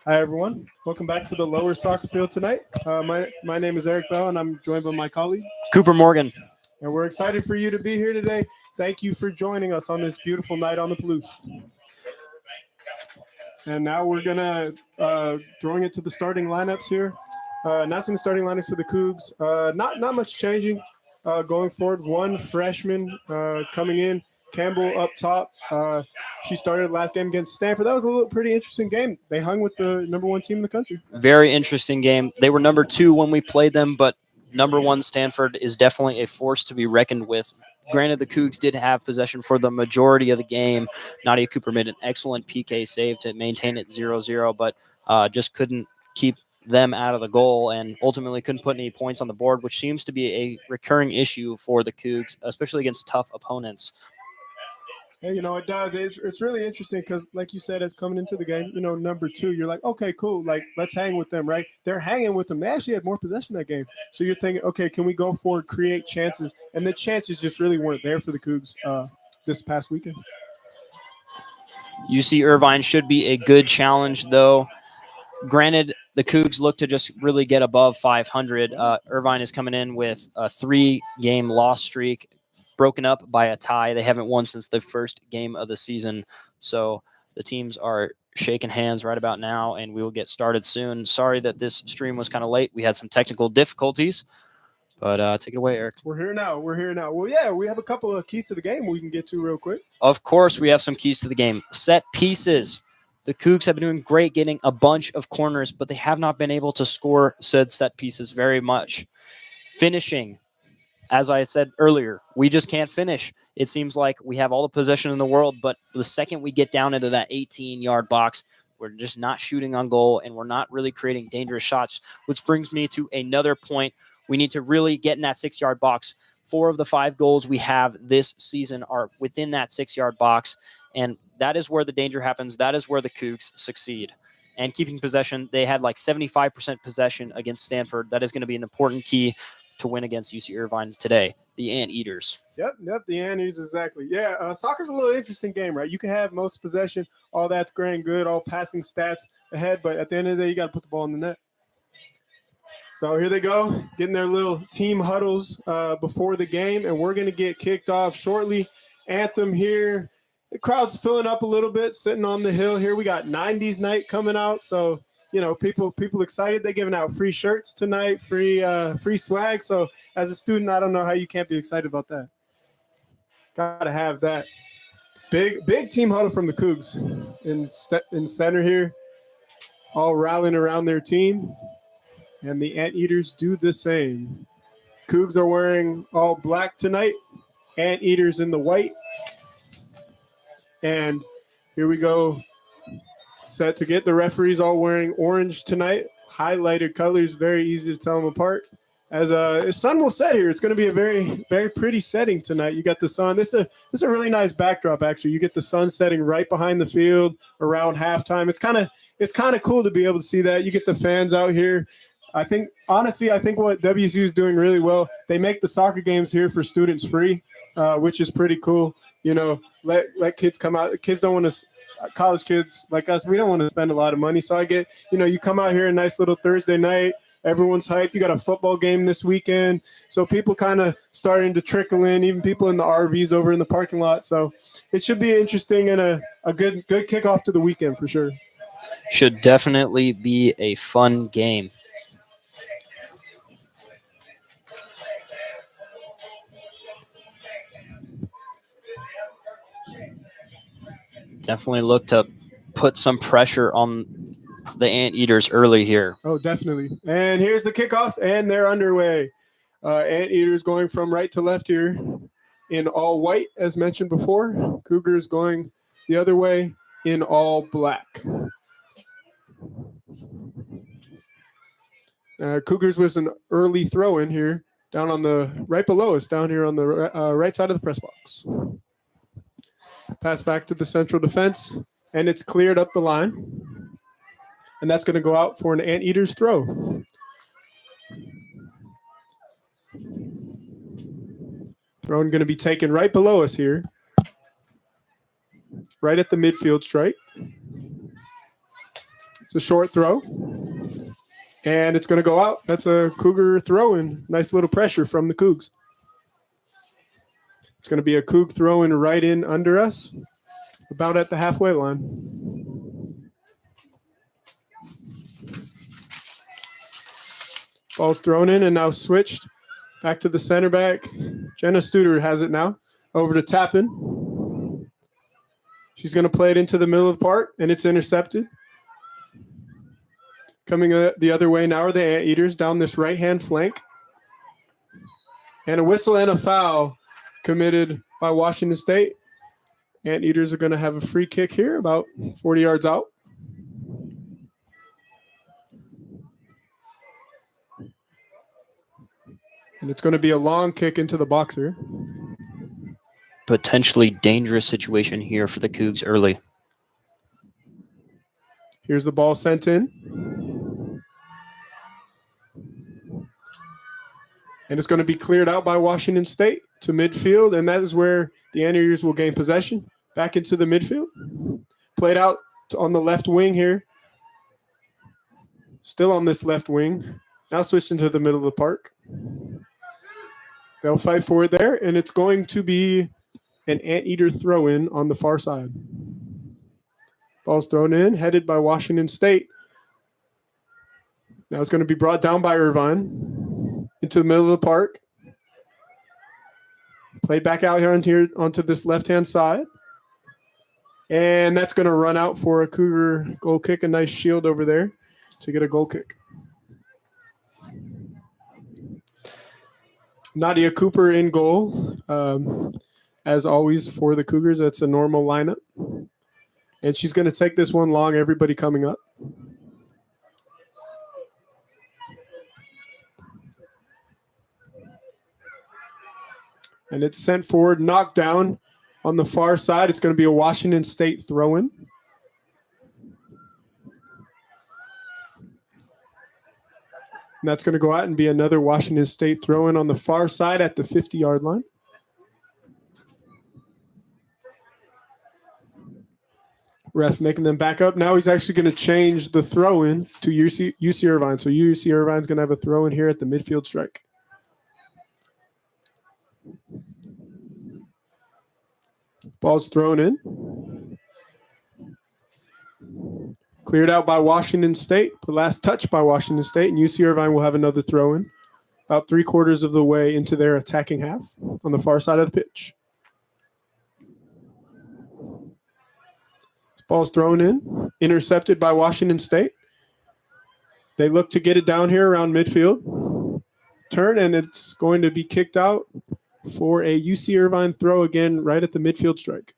Hi, everyone. Welcome back to the lower soccer field tonight. My name is Eric Bell, and I'm joined by my colleague. Cooper Morgan. And we're excited for you to be here today. Thank you for joining us on this beautiful night on the Palouse. And now we're going to throwing it to the starting lineups here. Announcing the starting lineups for the Cougs. Not much changing going forward. One freshman coming in. Campbell up top. She started last game against Stanford. That was a pretty interesting game. They hung with the number one team in the country. Very interesting game. They were number 2 when we played them, but number 1 Stanford is definitely a force to be reckoned with. Granted, the Cougs did have possession for the majority of the game. Nadia Cooper made an excellent PK save to maintain it 0-0, but just couldn't keep them out of the goal and ultimately couldn't put any points on the board, which seems to be a recurring issue for the Cougs, especially against tough opponents. Hey, it does. It's really interesting because, like you said, it's coming into the game, number 2, you're like, okay, cool. Like, let's hang with them, right? They're hanging with them. They actually had more possession that game. So you're thinking, okay, can we go forward, create chances? And the chances just really weren't there for the Cougs this past weekend. UC Irvine should be a good challenge, though. Granted, the Cougs look to just really get above 500. Irvine is coming in with a 3-game loss streak, broken up by a tie. They haven't won since the first game of the season. So the teams are shaking hands right about now, and we will get started soon. Sorry that this stream was kind of late. We had some technical difficulties, but take it away, Eric. We're here now. Well, yeah, we have a couple of keys to the game we can get to real quick. Of course, we have some keys to the game. Set pieces. The Cougs have been doing great getting a bunch of corners, but they have not been able to score said set pieces very much. Finishing. As I said earlier, we just can't finish. It seems like we have all the possession in the world, but the second we get down into that 18-yard box, we're just not shooting on goal, and we're not really creating dangerous shots, which brings me to another point. We need to really get in that 6-yard box. 4 of the 5 goals we have this season are within that 6-yard box, and that is where the danger happens. That is where the Cougs succeed. And keeping possession, they had like 75% possession against Stanford. That is going to be an important key to win against UC Irvine today, the Anteaters. Yep, the Anteaters, exactly. Yeah, soccer's a little interesting game, right? You can have most possession, all that's great and good, all passing stats ahead, but at the end of the day, you got to put the ball in the net. So here they go, getting their little team huddles before the game, and we're going to get kicked off shortly. Anthem here. The crowd's filling up a little bit, sitting on the hill here. We got 90s night coming out, so people excited. They're giving out free shirts tonight, free swag. So as a student, I don't know how you can't be excited about that. Gotta have that. Big team huddle from the Cougs in center here, all rallying around their team. And the Anteaters do the same. Cougs are wearing all black tonight. Anteaters in the white. And here we go. Set to get the referees all wearing orange tonight. Highlighted colors, very easy to tell them apart. As the sun will set here, it's going to be a very, very pretty setting tonight. You got the sun. This is a really nice backdrop, actually. You get the sun setting right behind the field around halftime. It's kind of cool to be able to see that. You get the fans out here. I think what WSU is doing really well, they make the soccer games here for students free, which is pretty cool. Let kids come out. Kids don't want to. College kids like us, we don't want to spend a lot of money. So I get, you come out here a nice little Thursday night. Everyone's hyped. You got a football game this weekend. So people kind of starting to trickle in, even people in the RVs over in the parking lot. So it should be interesting and a good kickoff to the weekend for sure. Should definitely be a fun game. Definitely look to put some pressure on the Anteaters early here. Oh, definitely. And here's the kickoff, and they're underway. Anteaters going from right to left here in all white, as mentioned before. Cougars going the other way in all black. Cougars was an early throw in here, down on the right below us, down here on the right side of the press box. Pass back to the central defense, and it's cleared up the line. And that's going to go out for an Anteaters throw. Throw going to be taken right below us here, right at the midfield stripe. It's a short throw. And it's going to go out. That's a Cougar throw in. Nice little pressure from the Cougs. It's going to be a Coug throw in right in under us, about at the halfway line. Ball's thrown in and now switched back to the center back. Jenna Studer has it now. Over to Tappan. She's going to play it into the middle of the park, and it's intercepted. Coming the other way now are the Anteaters down this right-hand flank. And a whistle and a foul committed by Washington State. Anteaters are going to have a free kick here about 40 yards out. And it's going to be a long kick into the box here. Potentially dangerous situation here for the Cougs early. Here's the ball sent in. And it's going to be cleared out by Washington State to midfield, and that is where the Anteaters will gain possession. Back into the midfield. Played out on the left wing here. Still on this left wing. Now switched into the middle of the park. They'll fight for it there, and it's going to be an Anteater throw-in on the far side. Ball's thrown in, headed by Washington State. Now it's going to be brought down by Irvine into the middle of the park. Played back out here onto this left-hand side. And that's going to run out for a Cougar goal kick. A nice shield over there to get a goal kick. Nadia Cooper in goal. As always for the Cougars, that's a normal lineup. And she's going to take this one long, everybody coming up. And it's sent forward, knocked down on the far side. It's going to be a Washington State throw-in. And that's going to go out and be another Washington State throw-in on the far side at the 50-yard line. Ref making them back up. Now he's actually going to change the throw-in to UC Irvine. So UC Irvine's going to have a throw-in here at the midfield strike. Ball's thrown in. Cleared out by Washington State, but last touch by Washington State, and UC Irvine will have another throw-in about 3/4 of the way into their attacking half on the far side of the pitch. This ball's thrown in, intercepted by Washington State. They look to get it down here around midfield. Turn, and it's going to be kicked out for a UC Irvine throw again right at the midfield strike.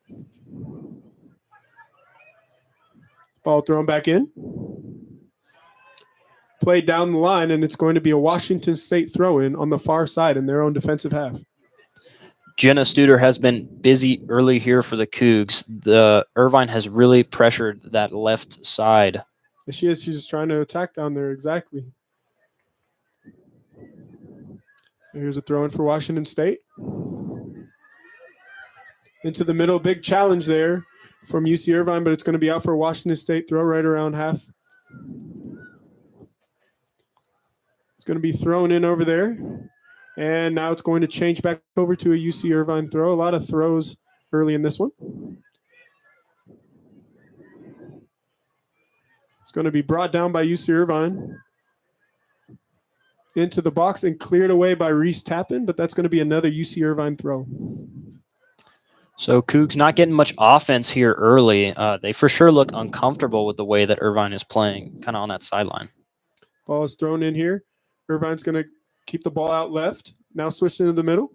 Ball thrown back in. Played down the line, and it's going to be a Washington State throw-in on the far side in their own defensive half. Jenna Studer has been busy early here for the Cougs. The Irvine has really pressured that left side. She is. She's trying to attack down there, exactly. Here's a throw-in for Washington State. Into the middle, big challenge there from UC Irvine, but it's going to be out for Washington State. Throw right around half. It's going to be thrown in over there. And now it's going to change back over to a UC Irvine throw. A lot of throws early in this one. It's going to be brought down by UC Irvine into the box and cleared away by Reese Tappan, but that's going to be another UC Irvine throw. So Cougs not getting much offense here early. They for sure look uncomfortable with the way that Irvine is playing, kind of on that sideline. Ball is thrown in here. Irvine's going to keep the ball out left. Now switch into the middle.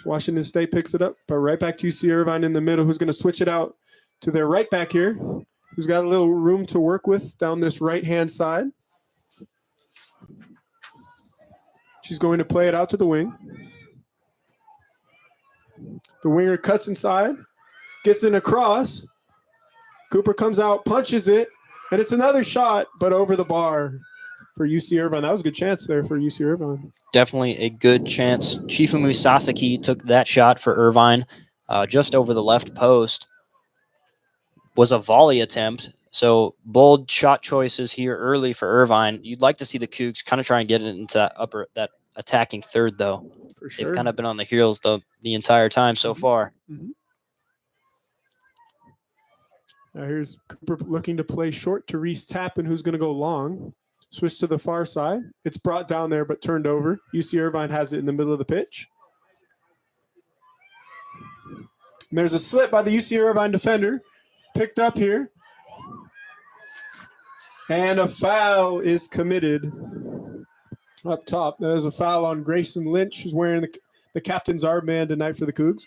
Washington State picks it up, but right back to UC Irvine in the middle, who's going to switch it out to their right back here, who's got a little room to work with down this right-hand side. She's going to play it out to the wing. The winger cuts inside, gets in across. Cooper comes out, punches it, and it's another shot, but over the bar for UC Irvine. That was a good chance there for UC Irvine. Definitely a good chance. Chifumu Sasaki took that shot for Irvine. just over the left post was a volley attempt. So bold shot choices here early for Irvine. You'd like to see the Cougs kind of try and get it into that attacking third, though. For sure. They've kind of been on the heels the entire time so far. Now here's Cooper looking to play short to Reese Tappan, who's going to go long. Switch to the far side. It's brought down there, but turned over. UC Irvine has it in the middle of the pitch. And there's a slip by the UC Irvine defender. Picked up here. And a foul is committed up top. There's a foul on Grayson Lynch, who's wearing the captain's armband tonight for the Cougs.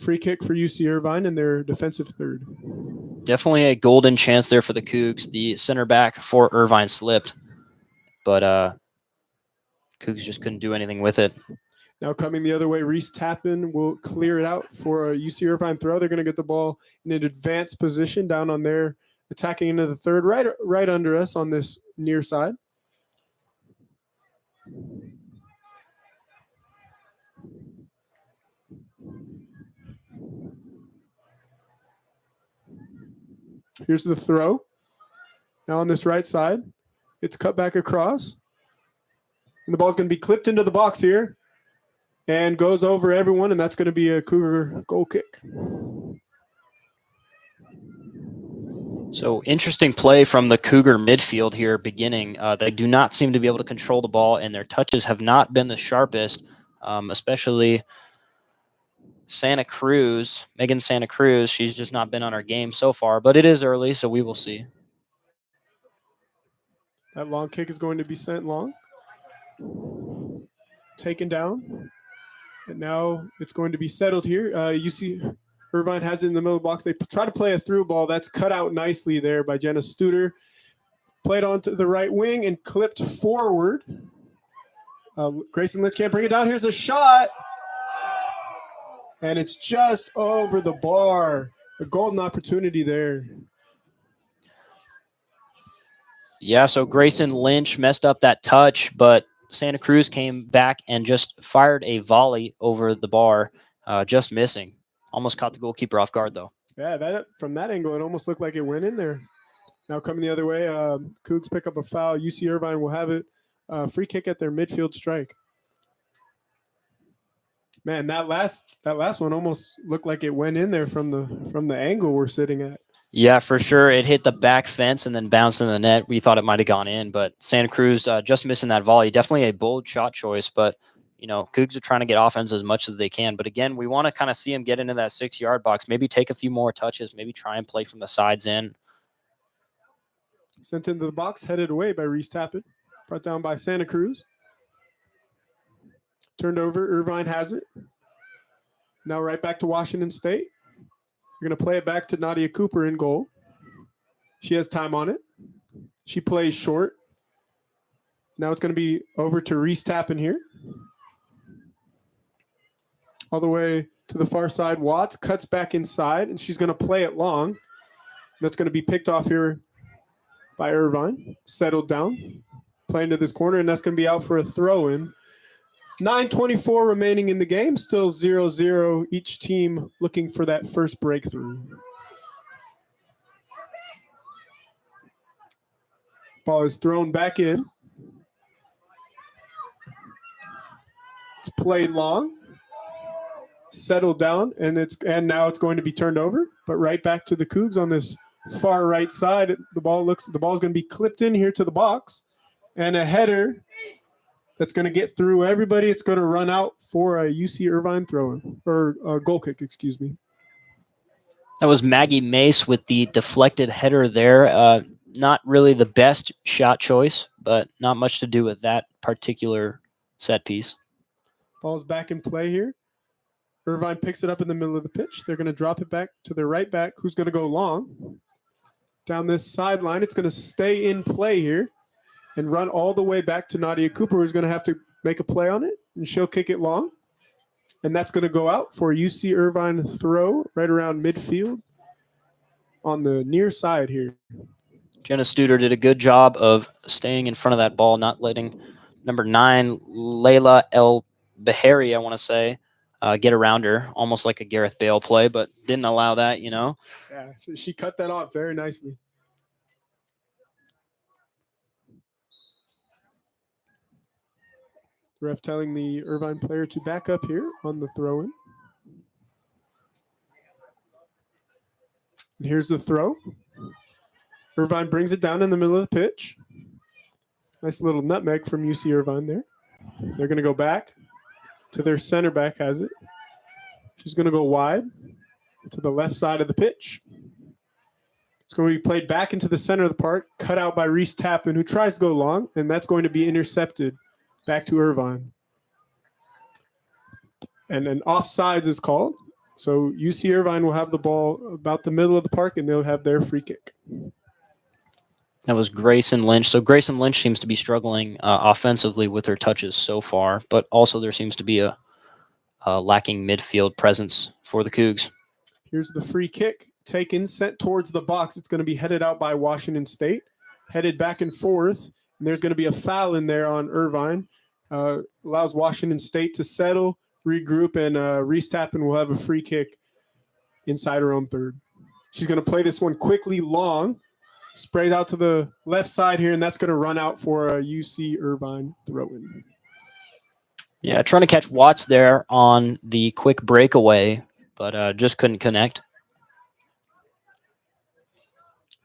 Free kick for UC Irvine and their defensive third. Definitely a golden chance there for the Cougs. The center back for Irvine slipped, but Cougs just couldn't do anything with it. Now coming the other way, Reese Tappan will clear it out for a UC Irvine throw. They're going to get the ball in an advanced position down on their attacking into the third, right under us on this near side. Here's the throw. Now on this right side, it's cut back across. And the ball's going to be clipped into the box here and goes over everyone, and that's going to be a Cougar goal kick. So interesting play from the Cougar midfield here beginning. They do not seem to be able to control the ball, and their touches have not been the sharpest, especially Megan Santa Cruz. She's just not been on her game so far, but it is early, so we will see. That long kick is going to be sent long. Taken down. And now it's going to be settled here. UC Irvine has it in the middle of the box. They try to play a through ball. That's cut out nicely there by Jenna Studer. Played onto the right wing and clipped forward. Grayson Lynch can't bring it down. Here's a shot. And it's just over the bar. A golden opportunity there. Yeah, so Grayson Lynch messed up that touch, but Santa Cruz came back and just fired a volley over the bar, just missing. Almost caught the goalkeeper off guard, though. Yeah, from that angle, it almost looked like it went in there. Now coming the other way, Cougs pick up a foul. UC Irvine will have it. Free kick at their midfield strike. Man, that last one almost looked like it went in there from the angle we're sitting at. Yeah, for sure. It hit the back fence and then bounced in the net. We thought it might have gone in, but Santa Cruz just missing that volley. Definitely a bold shot choice, but Cougs are trying to get offense as much as they can. But again, we want to kind of see him get into that 6-yard box, maybe take a few more touches, maybe try and play from the sides in. Sent into the box, headed away by Reese Tappan. Brought down by Santa Cruz. Turned over, Irvine has it. Now right back to Washington State. We're going to play it back to Nadia Cooper in goal. She has time on it. She plays short. Now it's going to be over to Reese Tappan here. All the way to the far side. Watts cuts back inside, and she's going to play it long. That's going to be picked off here by Irvine. Settled down. Play into this corner, and that's going to be out for a throw-in. 9:24 remaining in the game. Still 0-0. Each team looking for that first breakthrough. Ball is thrown back in. It's played long. Settled down, and now it's going to be turned over, but right back to the Cougs on this far right side. The ball's going to be clipped in here to the box, and a header that's going to get through everybody. It's going to run out for a UC Irvine throw or a goal kick, excuse me. That was Maggie Mace with the deflected header there. Not really the best shot choice, but not much to do with that particular set piece. Ball's back in play here. Irvine picks it up in the middle of the pitch. They're going to drop it back to their right back, who's going to go long. Down this sideline, it's going to stay in play here and run all the way back to Nadia Cooper, who's going to have to make a play on it, and she'll kick it long. And that's going to go out for a UC Irvine throw right around midfield on the near side here. Jenna Studer did a good job of staying in front of that ball, not letting number 9, Layla El Bahari, I want to say, get around her, almost like a Gareth Bale play, but didn't allow that, you know. Yeah, so she cut that off very nicely. Ref telling the Irvine player to back up here on the throw-in. And here's the throw. Irvine brings it down in the middle of the pitch. Nice little nutmeg from UC Irvine there. They're going to go back to their center back has it. She's going to go wide to the left side of the pitch. It's going to be played back into the center of the park, cut out by Reese Tappan, who tries to go long, and that's going to be intercepted back to Irvine. And an offsides is called. So UC Irvine will have the ball about the middle of the park, and they'll have their free kick. That was Grayson Lynch. So Grayson Lynch seems to be struggling offensively with her touches so far, but also there seems to be a lacking midfield presence for the Cougs. Here's the free kick taken, sent towards the box. It's going to be headed out by Washington State, headed back and forth, and there's going to be a foul in there on Irvine. Allows Washington State to settle, regroup, and Reese Tappan will have a free kick inside her own third. She's going to play this one quickly long, sprays out to the left side here, and that's going to run out for a UC Irvine throw-in. Yeah, trying to catch Watts there on the quick breakaway, but just couldn't connect.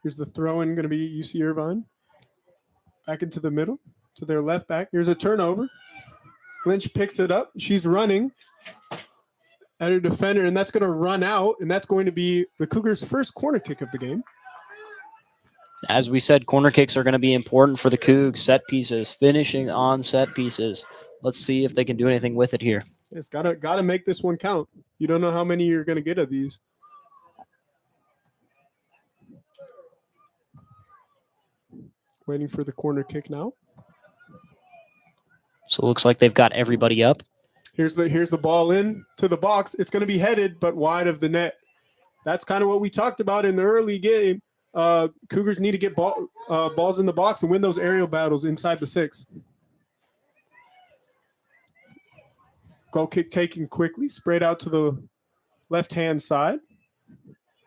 Here's the throw-in going to be UC Irvine. Back into the middle to their left back. Here's a turnover. Lynch picks it up. She's running at her defender, and that's going to run out, and that's going to be the Cougars' first corner kick of the game. As we said, corner kicks are going to be important for the Cougs. Set pieces, finishing on set pieces. Let's see if they can do anything with it here. It's gotta make this one count. You don't know how many you're going to get of these. Waiting for the corner kick now. So it looks like they've got everybody up. Here's the ball in to the box. It's going to be headed, but wide of the net. That's kind of what we talked about in the early game. Cougars need to get balls in the box and win those aerial battles inside the 6. Goal kick taken quickly, sprayed out to the left-hand side.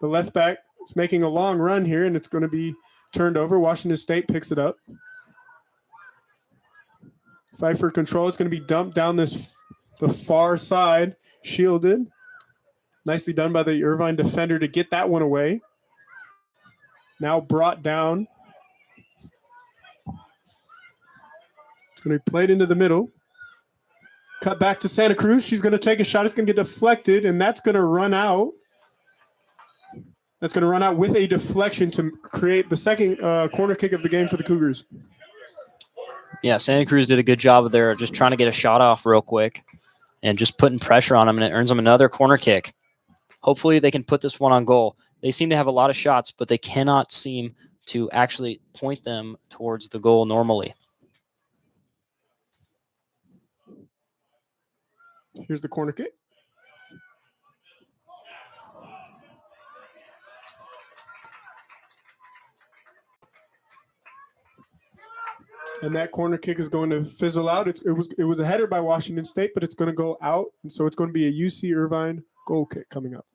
The left back is making a long run here, and it's going to be turned over. Washington State picks it up. Fight for control. It's going to be dumped down the far side, shielded. Nicely done by the Irvine defender to get that one away. Now brought down. It's going to be played into the middle. Cut back to Santa Cruz. She's going to take a shot. It's going to get deflected, and that's going to run out. That's going to run out with a deflection to create the second corner kick of the game for the Cougars. Yeah, Santa Cruz did a good job there, just trying to get a shot off real quick and just putting pressure on them, and it earns them another corner kick. Hopefully they can put this one on goal. They seem to have a lot of shots, but they cannot seem to actually point them towards the goal normally. Here's the corner kick. And that corner kick is going to fizzle out. It was a header by Washington State, but it's going to go out. And so it's going to be a UC Irvine goal kick coming up.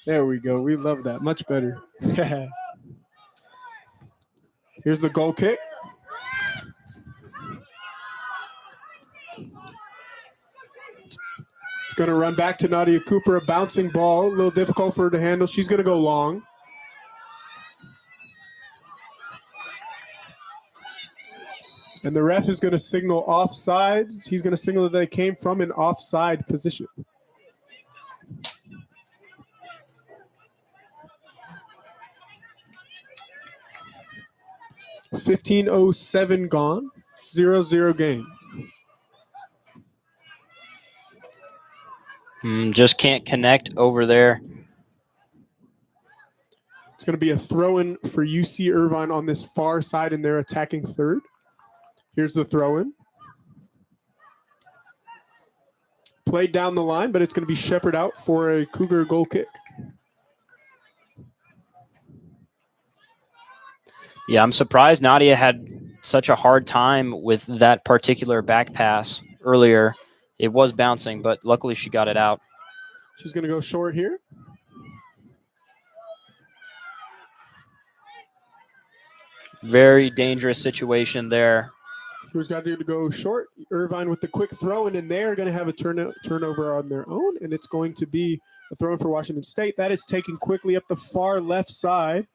There we go. We love that. Much better. Here's the goal kick. It's going to run back to Nadia Cooper. A bouncing ball. A little difficult for her to handle. She's going to go long. And the ref is going to signal offsides. He's going to signal that they came from an offside position. .15:07 gone. 0-0 game. Just can't connect over there. It's going to be a throw-in for UC Irvine on this far side in their attacking third. Here's the throw-in. Played down the line, but it's going to be shepherded out for a Cougar goal kick. Yeah, I'm surprised Nadia had such a hard time with that particular back pass earlier. It was bouncing, but luckily she got it out. She's going to go short here. Very dangerous situation there. Who's got to go short? Irvine with the quick throw, and they're going to have a turnover on their own, and it's going to be a throw in for Washington State. That is taken quickly up the far left side,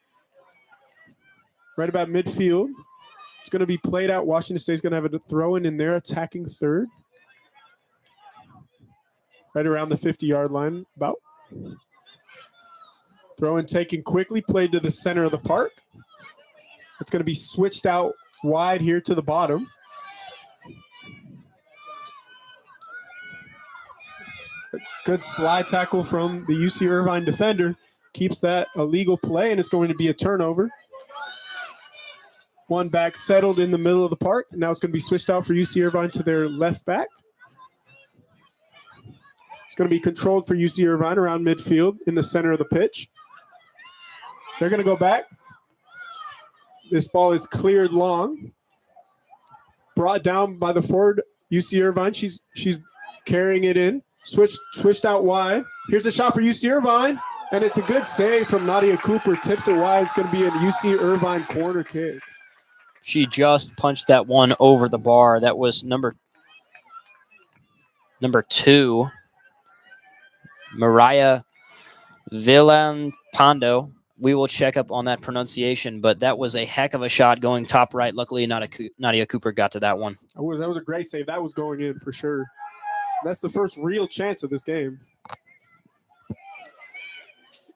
right about midfield. It's going to be played out. Washington State's going to have a throw in their attacking third, right around the 50-yard line, about. Throw in taken quickly, played to the center of the park. It's going to be switched out wide here to the bottom. A good slide tackle from the UC Irvine defender. Keeps that a legal play, and it's going to be a turnover. One back settled in the middle of the park. Now it's going to be switched out for UC Irvine to their left back. It's going to be controlled for UC Irvine around midfield in the center of the pitch. They're going to go back. This ball is cleared long. Brought down by the forward, UC Irvine. She's carrying it in. Switched out wide. Here's a shot for UC Irvine, and it's a good save from Nadia Cooper. Tips it wide. It's going to be a UC Irvine corner kick. She just punched that one over the bar. That was number 2, Mariah Villampando. We will check up on that pronunciation, but that was a heck of a shot going top right. Luckily, Nadia Cooper got to that one. That was a great save. That was going in for sure. That's the first real chance of this game.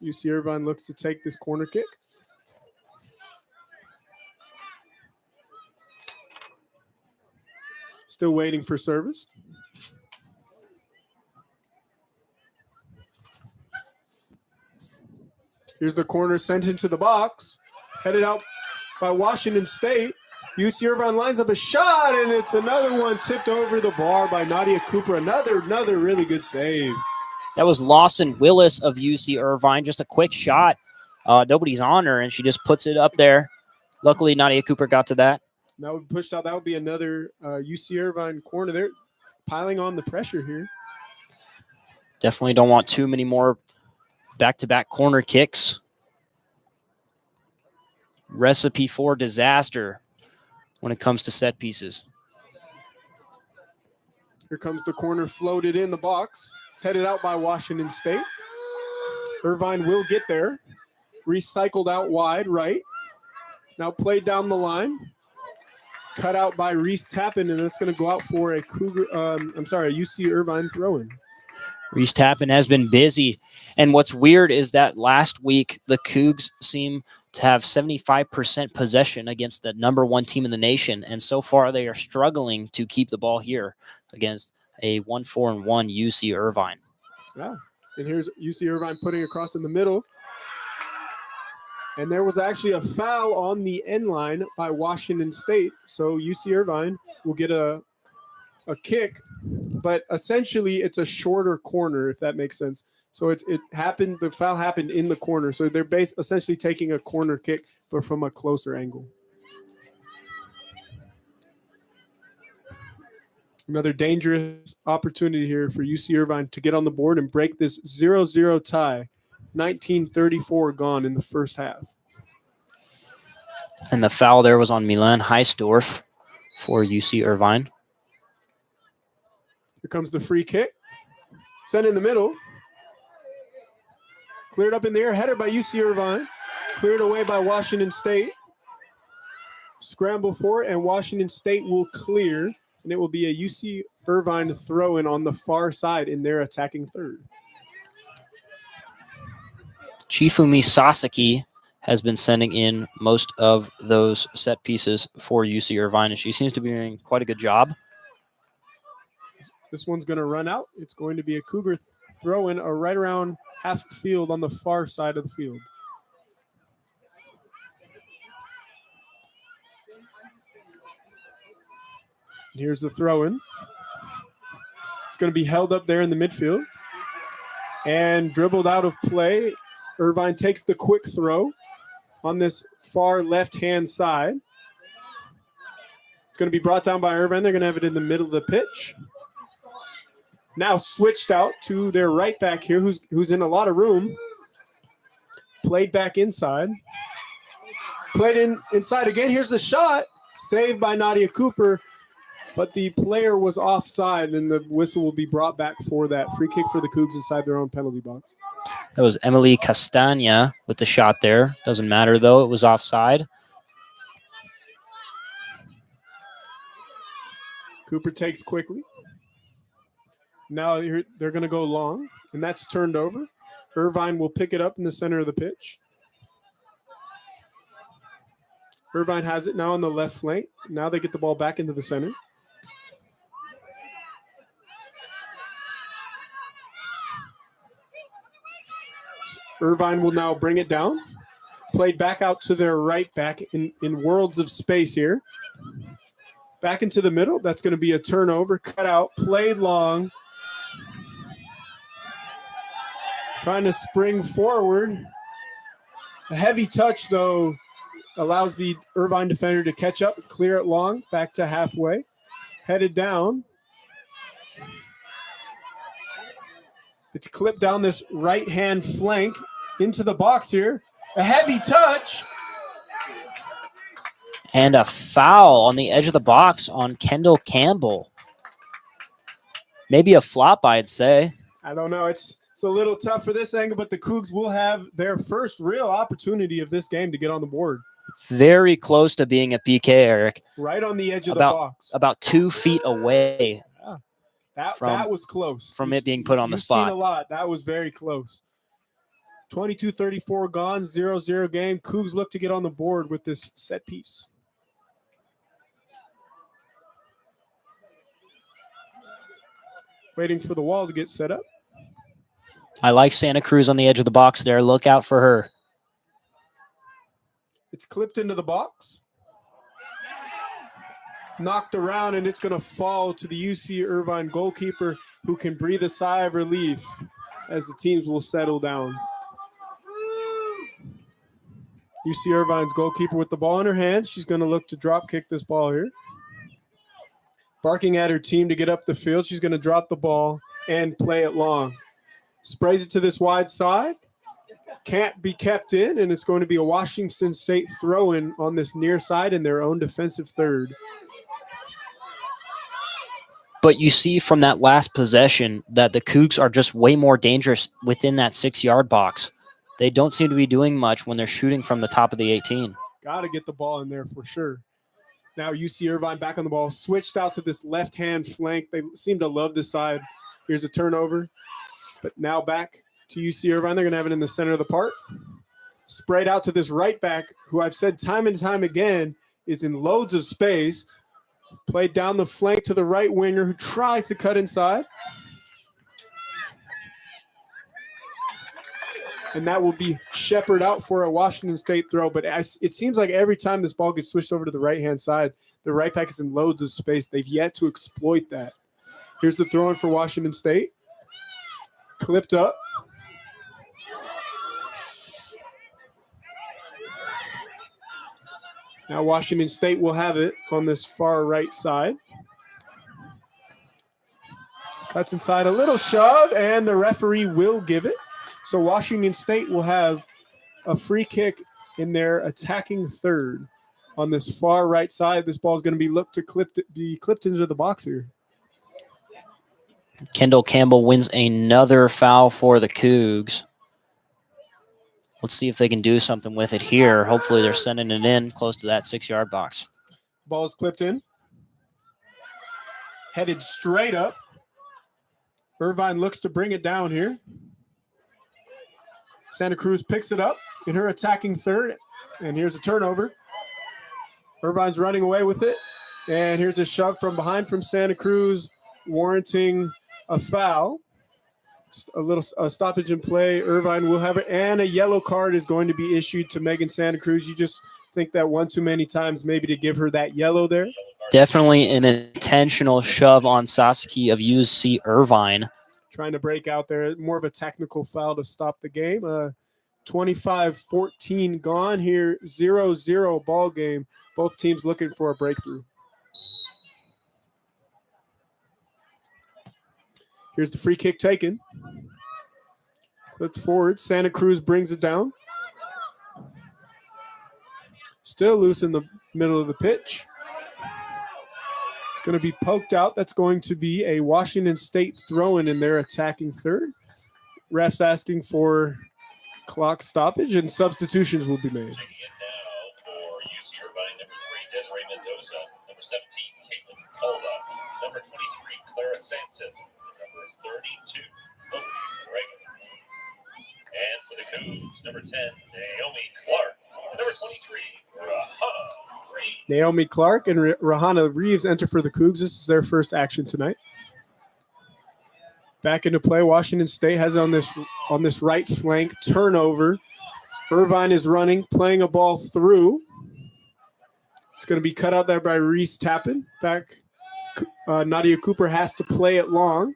UC Irvine looks to take this corner kick. Still waiting for service. Here's the corner sent into the box. Headed out by Washington State. UC Irvine lines up a shot, and it's another one tipped over the bar by Nadia Cooper. Another really good save. That was Lawson Willis of UC Irvine. Just a quick shot. Nobody's on her, and she just puts it up there. Luckily, Nadia Cooper got to that. That would push out. That would be another UC Irvine corner. They're piling on the pressure here. Definitely don't want too many more back-to-back corner kicks. Recipe for disaster when it comes to set pieces. Here comes the corner floated in the box. It's headed out by Washington State. Irvine will get there. Recycled out wide right. Now played down the line. Cut out by Reese Tappan, and it's going to go out for a UC Irvine throw-in. Reese Tappan has been busy. And what's weird is that last week, the Cougs seem to have 75% possession against the number 1 team in the nation. And so far, they are struggling to keep the ball here against a 1-4-1 UC Irvine. Yeah. And here's UC Irvine putting across in the middle. And there was actually a foul on the end line by Washington State. So UC Irvine will get a kick, but essentially it's a shorter corner, if that makes sense. So the foul happened in the corner. So they're essentially taking a corner kick, but from a closer angle. Another dangerous opportunity here for UC Irvine to get on the board and break this 0-0 tie. 19:34 gone in the first half. And the foul there was on Milan Heisdorf for UC Irvine. Here comes the free kick. Sent in the middle. Cleared up in the air. Headed by UC Irvine. Cleared away by Washington State. Scramble for it, and Washington State will clear. And it will be a UC Irvine throw-in on the far side in their attacking third. Chifumi Sasaki has been sending in most of those set pieces for UC Irvine, and she seems to be doing quite a good job. This one's going to run out. It's going to be a Cougar throw-in right around half field on the far side of the field. And here's the throw-in. It's going to be held up there in the midfield and dribbled out of play. Irvine takes the quick throw on this far left-hand side. It's going to be brought down by Irvine. They're going to have it in the middle of the pitch. Now switched out to their right back here, who's in a lot of room. Played back inside. Played inside again. Here's the shot. Saved by Nadia Cooper. But the player was offside, and the whistle will be brought back for that. Free kick for the Cougs inside their own penalty box. That was Emily Castagna with the shot there. Doesn't matter, though. It was offside. Cooper takes quickly. Now they're going to go long, and that's turned over. Irvine will pick it up in the center of the pitch. Irvine has it now on the left flank. Now they get the ball back into the center. Irvine will now bring it down. Played back out to their right back in worlds of space here. Back into the middle. That's going to be a turnover. Cut out. Played long. Trying to spring forward. A heavy touch, though, allows the Irvine defender to catch up, clear it long, back to halfway. Headed down. It's clipped down this right-hand flank into the box here. A heavy touch. And a foul on the edge of the box on Kendall Campbell. Maybe a flop, I'd say. I don't know. It's a little tough for this angle, but the Cougs will have their first real opportunity of this game to get on the board. Very close to being a PK, Eric. Right on the edge of the box. About 2 feet away. That was close. From it being put on the spot. You've seen a lot. That was very close. 22-34 gone, 0-0 game. Cougs look to get on the board with this set piece. Waiting for the wall to get set up. I like Santa Cruz on the edge of the box there. Look out for her. It's clipped into the box. Knocked around, and it's going to fall to the UC Irvine goalkeeper, who can breathe a sigh of relief as the teams will settle down. UC Irvine's goalkeeper with the ball in her hand. She's going to look to drop kick this ball here. Barking at her team to get up the field. She's going to drop the ball and play it long. Sprays it to this wide side. Can't be kept in, and it's going to be a Washington State throw-in on this near side in their own defensive third. But you see from that last possession that the Cougs are just way more dangerous within that 6-yard box. They don't seem to be doing much when they're shooting from the top of the 18. Got to get the ball in there for sure. Now UC Irvine back on the ball. Switched out to this left-hand flank. They seem to love this side. Here's a turnover. But now back to UC Irvine. They're going to have it in the center of the park. Sprayed out to this right back, who I've said time and time again is in loads of space. Played down the flank to the right winger, who tries to cut inside. And that will be shepherded out for a Washington State throw. But it seems like every time this ball gets switched over to the right-hand side, the right back is in loads of space. They've yet to exploit that. Here's the throw-in for Washington State. Clipped up. Now Washington State will have it on this far right side. Cuts inside, a little shove, and the referee will give it. So Washington State will have a free kick in their attacking third on this far right side. This ball is going to be clipped into the box here. Kendall Campbell wins another foul for the Cougs. Let's see if they can do something with it here. Hopefully they're sending it in close to that 6-yard box. Ball is clipped in. Headed straight up. Irvine looks to bring it down here. Santa Cruz picks it up in her attacking third. And here's a turnover. Irvine's running away with it. And here's a shove from behind from Santa Cruz, warranting a foul. A stoppage in play. Irvine will have it, and a yellow card is going to be issued to Megan Santa Cruz. You just think that one too many times maybe to give her that yellow there. Definitely an intentional shove on Sasaki of UC Irvine. Trying to break out there. More of a technical foul to stop the game. 25-14 gone here. 0-0 ball game. Both teams looking for a breakthrough. Here's the free kick taken. Flipped forward. Santa Cruz brings it down. Still loose in the middle of the pitch. It's going to be poked out. That's going to be a Washington State throw-in in their attacking third. Refs asking for clock stoppage, and substitutions will be made. Checking in now for UC Irvine, number 3, Desiree Mendoza, number 17, Caitlin Culva, number 23, Clara Sanson, number 32, Hope Reagan. And for the Cougs, number 10, Naomi Clark, number 23, Rahana Reeves. Naomi Clark and Rahana Reeves enter for the Cougs. This is their first action tonight. Back into play. Washington State has on this right flank turnover. Irvine is running, playing a ball through. It's going to be cut out there by Reese Tappan. Back, Nadia Cooper has to play it long.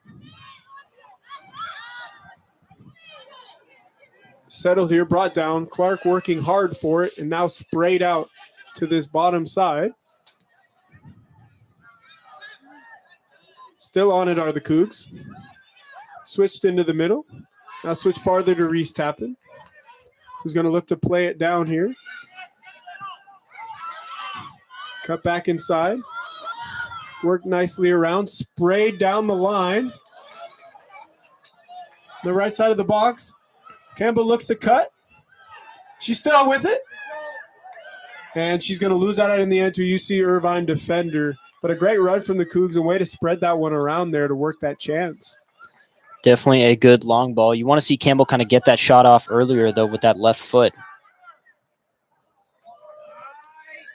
Settled here, brought down. Clark working hard for it, and now sprayed out to this bottom side. Still on it are the Cougs. Switched into the middle. Now switch farther to Reese Tappan, who's going to look to play it down here. Cut back inside. Worked nicely around. Sprayed down the line. The right side of the box. Campbell looks to cut. She's still with it. And she's going to lose that out in the end to UC Irvine defender. But a great run from the Cougs, a way to spread that one around there to work that chance. Definitely a good long ball. You want to see Campbell kind of get that shot off earlier, though, with that left foot.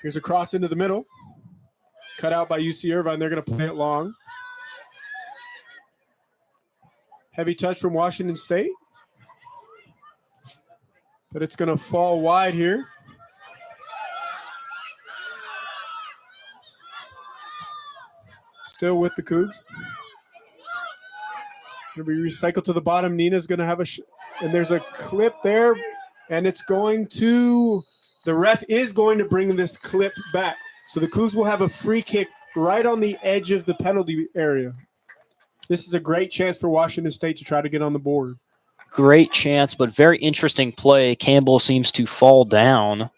Here's a cross into the middle. Cut out by UC Irvine. They're going to play it long. Heavy touch from Washington State. But it's going to fall wide here. Still with the Cougs. Going to be recycled to the bottom. Nina's going to have and there's a clip there, and it's going to, the ref is going to bring this clip back. So the Cougs will have a free kick right on the edge of the penalty area. This is a great chance for Washington State to try to get on the board. Great chance, but very interesting play. Campbell seems to fall down,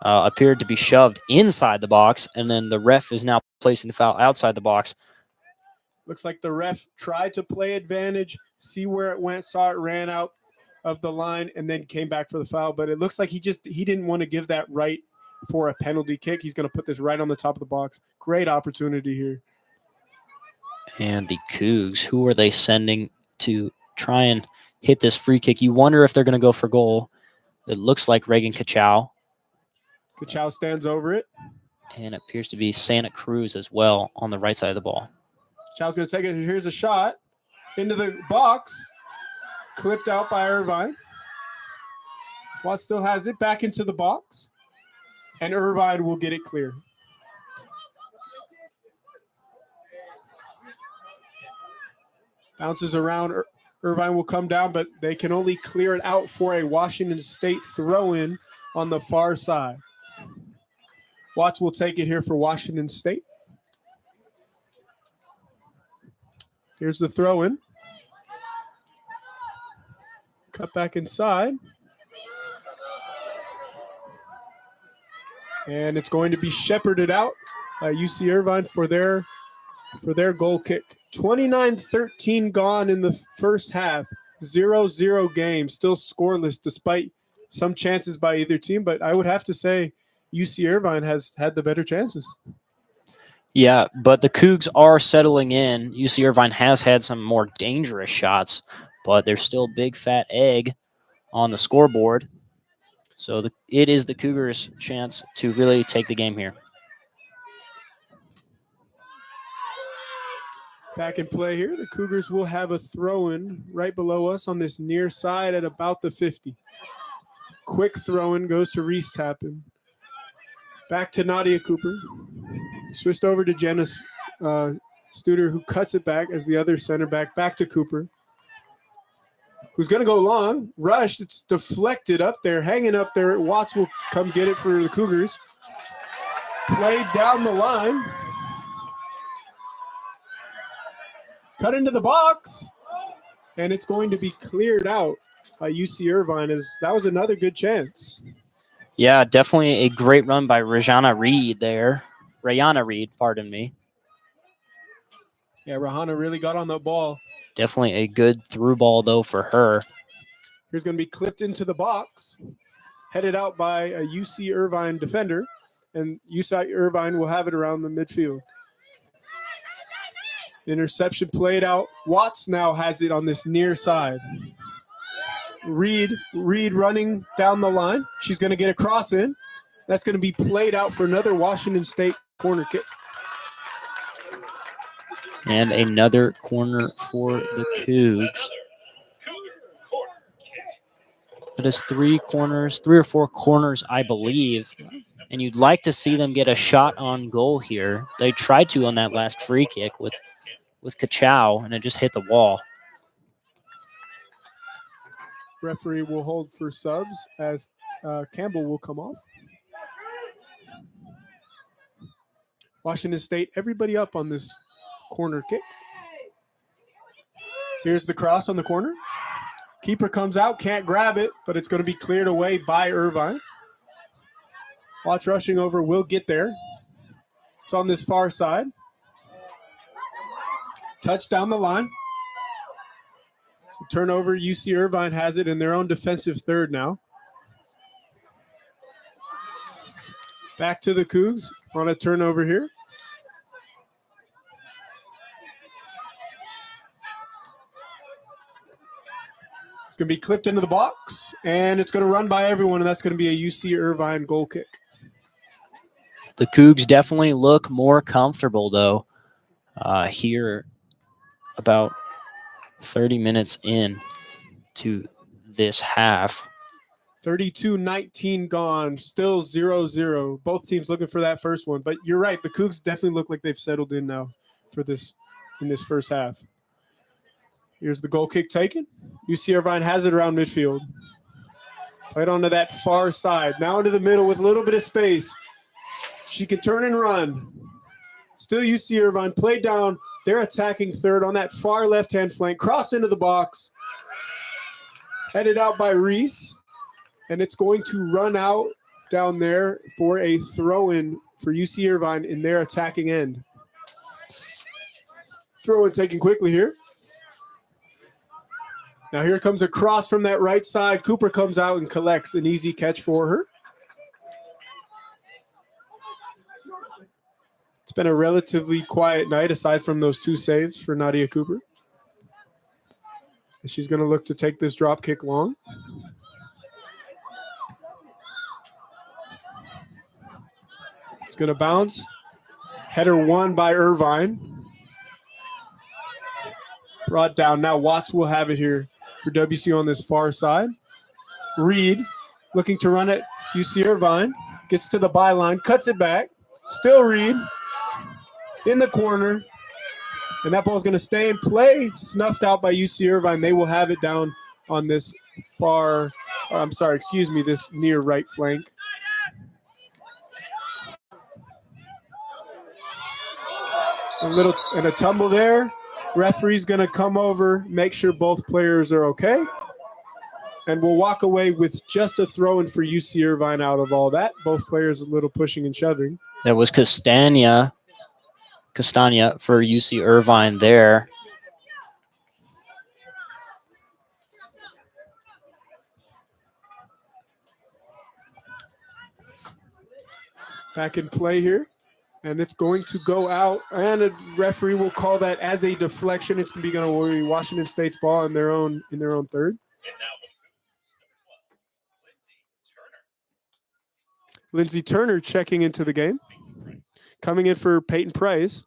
appeared to be shoved inside the box, and then the ref is now placing the foul outside the box. Looks like the ref tried to play advantage, see where it went, saw it ran out of the line, and then came back for the foul. But it looks like he didn't want to give that right for a penalty kick. He's going to put this right on the top of the box. Great opportunity here. And the Cougs, who are they sending to try and hit this free kick? You wonder if they're going to go for goal. It looks like Reagan Kachow. Kachow stands over it. And it appears to be Santa Cruz as well on the right side of the ball. Chow's going to take it. Here's a shot into the box. Clipped out by Irvine. Watt still has it back into the box. And Irvine will get it clear. Bounces around. Irvine will come down, but they can only clear it out for a Washington State throw-in on the far side. Watts will take it here for Washington State. Here's the throw-in. Cut back inside. And it's going to be shepherded out by UC Irvine for their goal kick. 29-13 gone in the first half. 0-0 game. Still scoreless despite some chances by either team. But I would have to say UC Irvine has had the better chances. Yeah, but the Cougs are settling in. UC Irvine has had some more dangerous shots, but there's still a big fat egg on the scoreboard. So it is the Cougars' chance to really take the game here. Back in play here. The Cougars will have a throw-in right below us on this near side at about the 50. Quick throw-in goes to Reese Tappan. Back to Nadia Cooper. Switched over to Jenna Studer, who cuts it back as the other center back. Back to Cooper, who's going to go long. Rushed. It's deflected up there, hanging up there. Watts will come get it for the Cougars. Played down the line. cut into the box, and it's going to be cleared out by UC Irvine. As that was another good chance. Yeah, definitely a great run by Rayana Reed there. Rayana Reed, pardon me. Yeah, Rahana really got on the ball. Definitely a good through ball, though, for her. Here's going to be clipped into the box, headed out by a UC Irvine defender, and UC Irvine will have it around the midfield. Interception played out. Watts now has it on this near side. Reed running down the line. She's going to get a cross in. That's going to be played out for another Washington State corner kick. And another corner for the Cougs. That is 3 or 4 corners, I believe. And you'd like to see them get a shot on goal here. They tried to on that last free kick with Kachow, and it just hit the wall. Referee will hold for subs as Campbell will come off. Washington State, everybody up on this corner kick. Here's the cross on the corner. Keeper comes out, can't grab it, but it's going to be cleared away by Irvine. Watts rushing over, will get there. It's on this far side. Touch down the line. So turnover, UC Irvine has it in their own defensive third now. Back to the Cougs on a turnover here. It's going to be clipped into the box, and it's going to run by everyone, and that's going to be a UC Irvine goal kick. The Cougs definitely look more comfortable, though, here about 30 minutes in to this half. 32-19 gone, still 0-0. Both teams looking for that first one, but you're right. The Cougs definitely look like they've settled in now for this in this first half. Here's the goal kick taken. UC Irvine has it around midfield. Played onto that far side. Now into the middle with a little bit of space. She can turn and run. Still UC Irvine. Played down. They're attacking third on that far left-hand flank. Crossed into the box. Headed out by Reese. And it's going to run out down there for a throw-in for UC Irvine in their attacking end. Throw-in taken quickly here. Now here comes a cross from that right side. Cooper comes out and collects an easy catch for her. It's been a relatively quiet night aside from those 2 saves for Nadia Cooper. She's going to look to take this drop kick long. It's going to bounce. Header won by Irvine. Brought down. Now Watts will have it here for WSU on this far side. Reed looking to run it. UC Irvine gets to the byline, cuts it back. Still Reed in the corner. And that ball's going to stay in play. Snuffed out by UC Irvine. They will have it down on this this near right flank. A tumble there. Referee's going to come over, make sure both players are okay. And we'll walk away with just a throw-in for UC Irvine out of all that. Both players a little pushing and shoving. There was Castagna for UC Irvine there. Back in play here. And it's going to go out, and a referee will call that as a deflection. It's going to be Washington State's ball in their own third. Lindsey Turner checking into the game. Coming in for Peyton Price.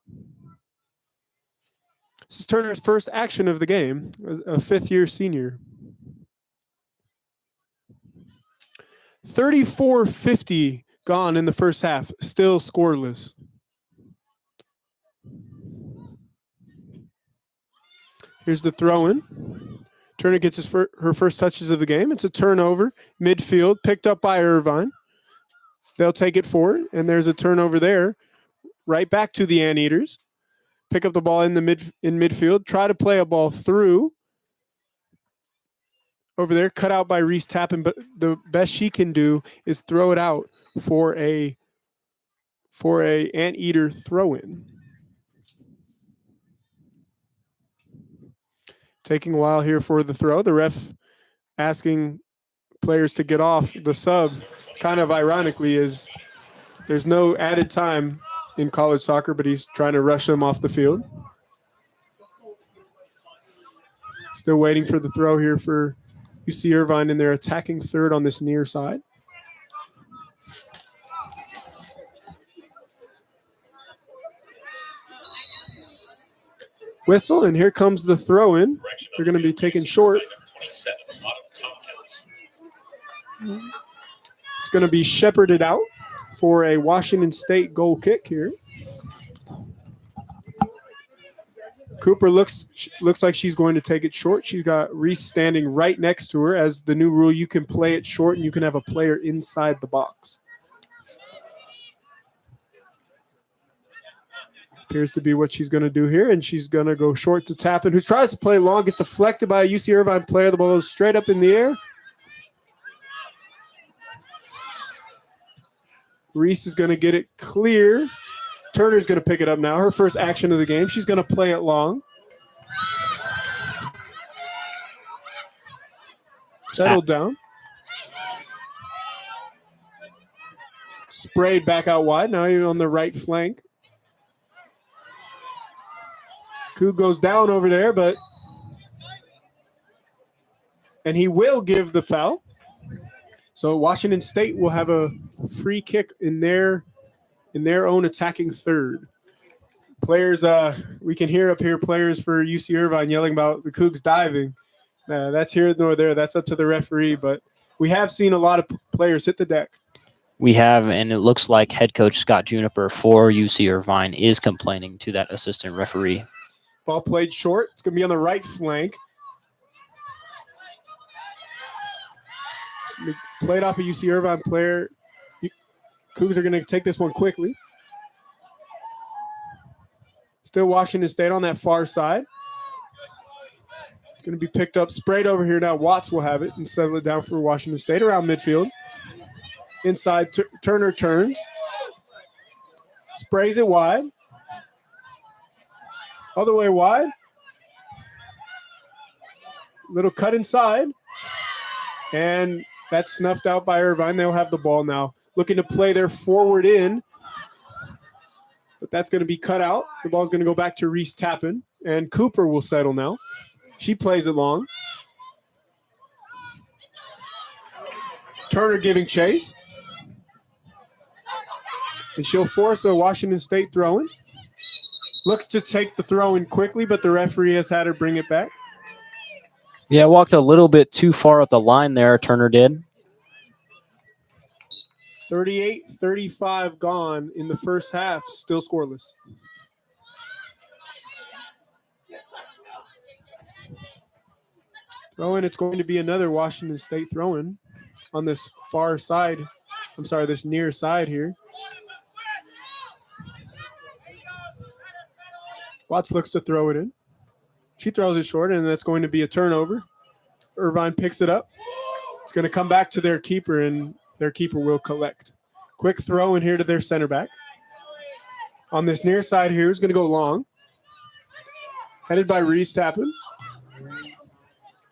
This is Turner's first action of the game, a fifth-year senior. 34-50 gone in the first half, still scoreless. Here's the throw-in. Turner gets her first touches of the game. It's a turnover, midfield, picked up by Irvine. They'll take it forward, and there's a turnover there. Right back to the Anteaters. pick up the ball in midfield, try to play a ball through over there, cut out by Reese Tappan, but the best she can do is throw it out for a anteater throw-in. Taking a while here for the throw. The ref asking players to get off. The sub, kind of ironically, is there's no added time in college soccer, but he's trying to rush them off the field. Still waiting for the throw here for UC Irvine in their attacking third on this near side. Whistle, and here comes the throw-in. They're going to be taken short. It's going to be shepherded out for a Washington State goal kick here. Cooper looks like she's going to take it short. She's got Reese standing right next to her. As the new rule, you can play it short and you can have a player inside the box. Appears to be what she's going to do here, and she's going to go short to Tappan, who tries to play long, gets deflected by a UC Irvine player. The ball goes straight up in the air. Reese is going to get it clear. Turner's going to pick it up now. Her first action of the game. She's going to play it long. Settled down. Sprayed back out wide. Now you're on the right flank. Coog goes down over there, and he will give the foul. So Washington State will have a free kick in their own attacking third. Players, we can hear up here players for UC Irvine yelling about the Cougs diving. That's here nor there. That's up to the referee, but we have seen a lot of players hit the deck. We have, and it looks like head coach Scott Juniper for UC Irvine is complaining to that assistant referee. Ball played short. It's going to be on the right flank. Played off a UC Irvine player. Cougs are going to take this one quickly. Still Washington State on that far side. It's going to be picked up, sprayed over here now. Watts will have it and settle it down for Washington State around midfield. Inside, Turner turns. Sprays it wide. Other way wide. Little cut inside. And that's snuffed out by Irvine. They'll have the ball now. Looking to play their forward in. But that's going to be cut out. The ball's going to go back to Reese Tappan. And Cooper will settle now. She plays it long. Turner giving chase. And she'll force a Washington State throw-in. Looks to take the throw-in quickly, but the referee has had her bring it back. Yeah, walked a little bit too far up the line there, Turner did. 38-35 gone in the first half, still scoreless. Throw-in, it's going to be another Washington State throw-in on this far side. I'm sorry, this near side here. Watts looks to throw it in. She throws it short, and that's going to be a turnover. Irvine picks it up. It's going to come back to their keeper, and their keeper will collect. Quick throw in here to their center back. On this near side here, is going to go long. Headed by Reese Tappan.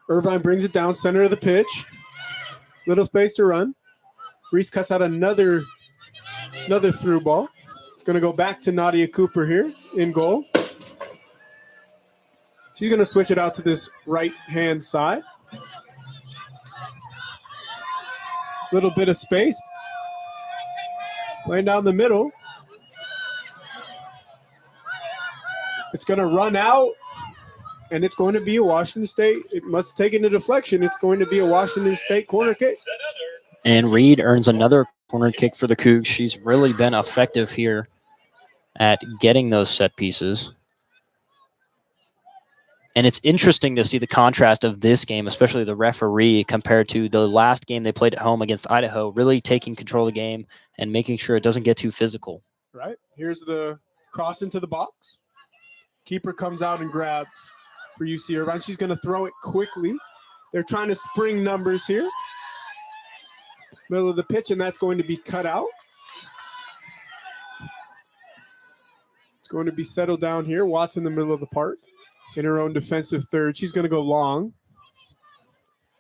Irvine brings it down center of the pitch. Little space to run. Reese cuts out another through ball. It's going to go back to Nadia Cooper here in goal. She's going to switch it out to this right-hand side. Little bit of space. Playing down the middle. It's going to run out, and it's going to be a Washington State. It must take it a deflection. It's going to be a Washington State corner kick. And Reed earns another corner kick for the Cougs. She's really been effective here at getting those set pieces. And it's interesting to see the contrast of this game, especially the referee, compared to the last game they played at home against Idaho, really taking control of the game and making sure it doesn't get too physical. Right. Here's the cross into the box. Keeper comes out and grabs for UC Irvine. She's going to throw it quickly. They're trying to spring numbers here. Middle of the pitch, and that's going to be cut out. It's going to be settled down here. Watts in the middle of the park in her own defensive third. She's going to go long.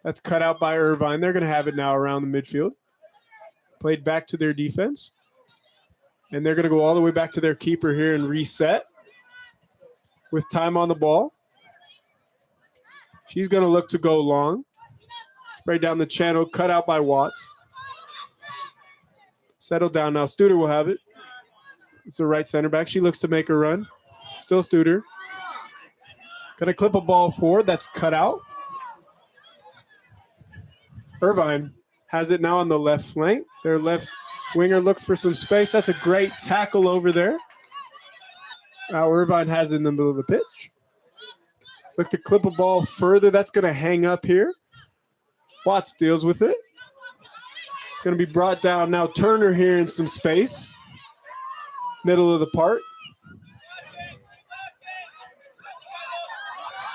That's cut out by Irvine. They're going to have it now around the midfield. Played back to their defense. And they're going to go all the way back to their keeper here and reset with time on the ball. She's going to look to go long. Spray down the channel, cut out by Watts. Settled down now. Studer will have it. It's the right center back. She looks to make a run. Still Studer. Going to clip a ball forward. That's cut out. Irvine has it now on the left flank. Their left winger looks for some space. That's a great tackle over there. Now Irvine has it in the middle of the pitch. Look to clip a ball further. That's going to hang up here. Watts deals with it. It's going to be brought down now. Turner here in some space. Middle of the park.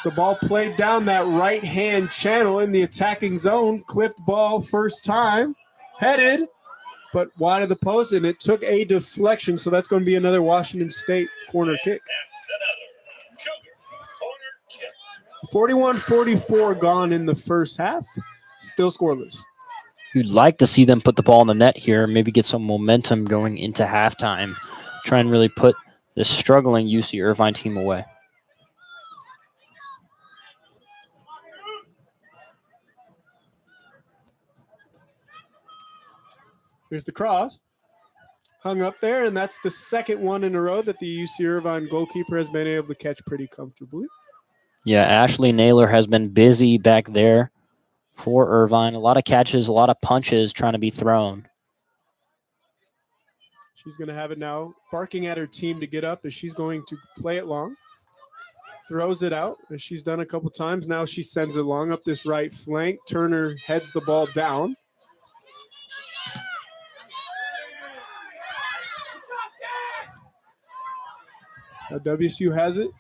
So ball played down that right-hand channel in the attacking zone. Clipped ball first time. Headed, but wide of the post, and it took a deflection. So that's going to be another Washington State corner kick. 41-44 gone in the first half. Still scoreless. You'd like to see them put the ball in the net here, maybe get some momentum going into halftime. Try and really put this struggling UC Irvine team away. Here's the cross. Hung up there, and that's the second one in a row that the UC Irvine goalkeeper has been able to catch pretty comfortably. Yeah, Ashley Naylor has been busy back there for Irvine. A lot of catches, a lot of punches trying to be thrown. She's going to have it now, barking at her team to get up as she's going to play it long. Throws it out, as she's done a couple times. Now she sends it long up this right flank. Turner heads the ball down. Now WSU has it.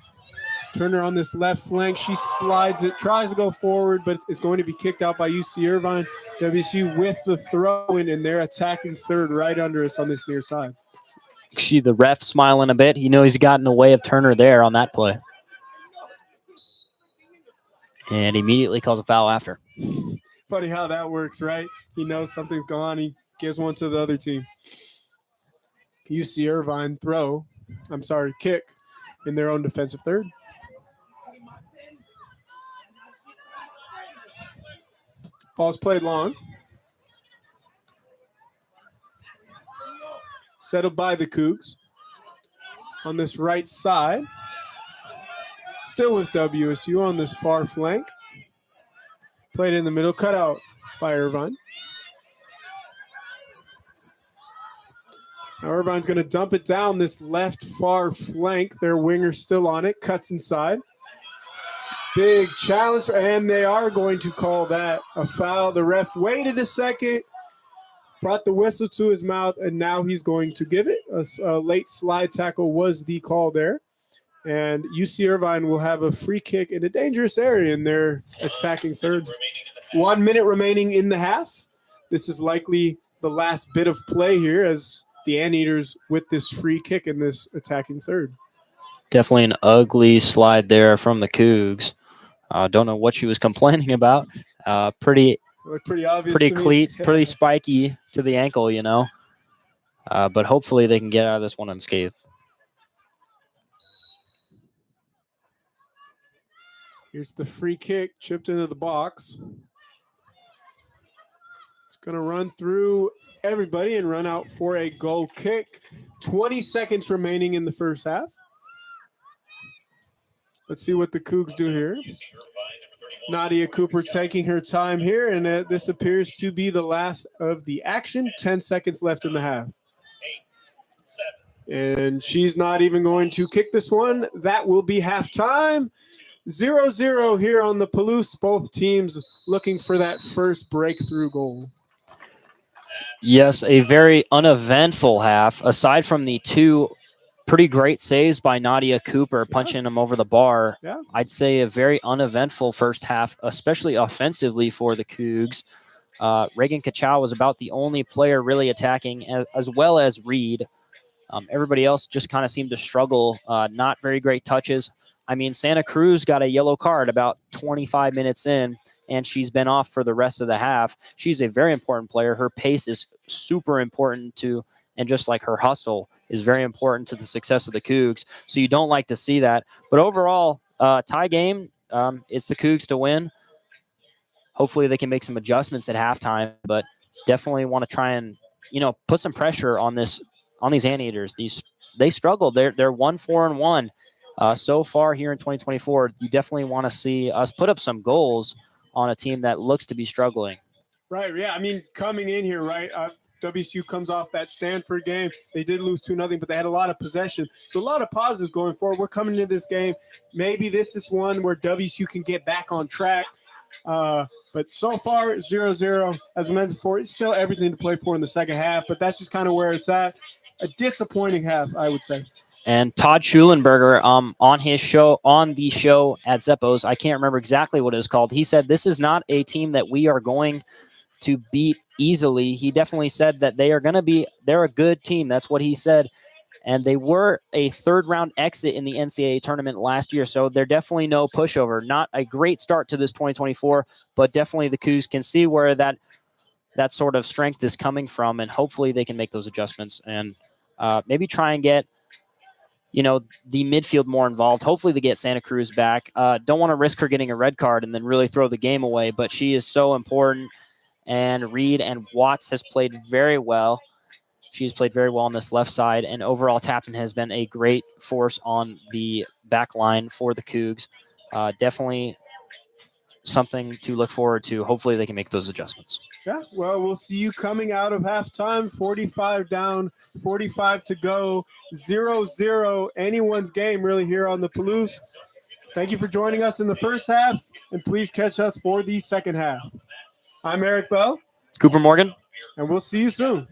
Turner on this left flank. She slides it, tries to go forward, but it's going to be kicked out by UC Irvine. WSU with the throw-in, and they're attacking third right under us on this near side. See the ref smiling a bit. He knows he's got in the way of Turner there on that play. And immediately calls a foul after. Funny how that works, right? He knows something's gone. He gives one to the other team. UC Irvine kick in their own defensive third. Ball's played long. Settled by the Cougs. On this right side. Still with WSU on this far flank. Played in the middle. Cut out by Irvine. Now Irvine's going to dump it down this left far flank. Their winger's still on it. Cuts inside. Big challenge, and they are going to call that a foul. The ref waited a second, brought the whistle to his mouth, and now he's going to give it. A late slide tackle was the call there. And UC Irvine will have a free kick in a dangerous area in their attacking third. 1 minute remaining in the half. This is likely the last bit of play here as the Anteaters with this free kick in this attacking third. Definitely an ugly slide there from the Cougs. Don't know what she was complaining about. Pretty obvious. Pretty cleat, pretty spiky to the ankle, you know. But hopefully they can get out of this one unscathed. Here's the free kick, chipped into the box. It's going to run through everybody and run out for a goal kick. 20 seconds remaining in the first half. Let's see what the Cougs do here. Nadia Cooper taking her time here, and this appears to be the last of the action. 10 seconds left in the half. And she's not even going to kick this one. That will be halftime. 0-0 here on the Palouse. Both teams looking for that first breakthrough goal. Yes, a very uneventful half. Aside from the two Pretty great saves by Nadia Cooper, punching him over the bar. Yeah. I'd say a very uneventful first half, especially offensively for the Cougs. Reagan Kachow was about the only player really attacking, as well as Reed. Everybody else just kind of seemed to struggle. Not very great touches. I mean, Santa Cruz got a yellow card about 25 minutes in, and she's been off for the rest of the half. She's a very important player. Her pace is super important to, and just like her hustle is very important to the success of the Cougs. So you don't like to see that. But overall, tie game, it's the Cougs to win. Hopefully they can make some adjustments at halftime, but definitely want to try and, put some pressure on these Anteaters. They struggled. They're 1-4-1 so far here in 2024. You definitely want to see us put up some goals on a team that looks to be struggling. Right. Yeah. I mean, coming in here, right. WSU comes off that Stanford game. They did lose 2-0, but they had a lot of possession. So a lot of positives going forward. We're coming into this game. Maybe this is one where WSU can get back on track. But so far, 0-0. As we mentioned before, it's still everything to play for in the second half, but that's just kind of where it's at. A disappointing half, I would say. And Todd Schulenberger, on the show at Zeppos, I can't remember exactly what it was called. He said this is not a team that we are going to beat easily. He definitely said that they're a good team. That's what he said. And they were a third-round exit in the NCAA tournament last year, so they're definitely no pushover. Not a great start to this 2024, but definitely the Cougs can see where that sort of strength is coming from, and hopefully they can make those adjustments and maybe try and get the midfield more involved. Hopefully they get Santa Cruz back. Don't want to risk her getting a red card and then really throw the game away, but she is so important. And Reed and Watts has played very well. She's played very well on this left side, and overall Tappan has been a great force on the back line for the Cougs. Definitely something to look forward to. Hopefully they can make those adjustments. Yeah, well, we'll see you coming out of halftime. 45 down, 45 to go, 0-0. Anyone's game really here on the Palouse. Thank you for joining us in the first half, and please catch us for the second half. I'm Eric Bell. Cooper Morgan. And we'll see you soon.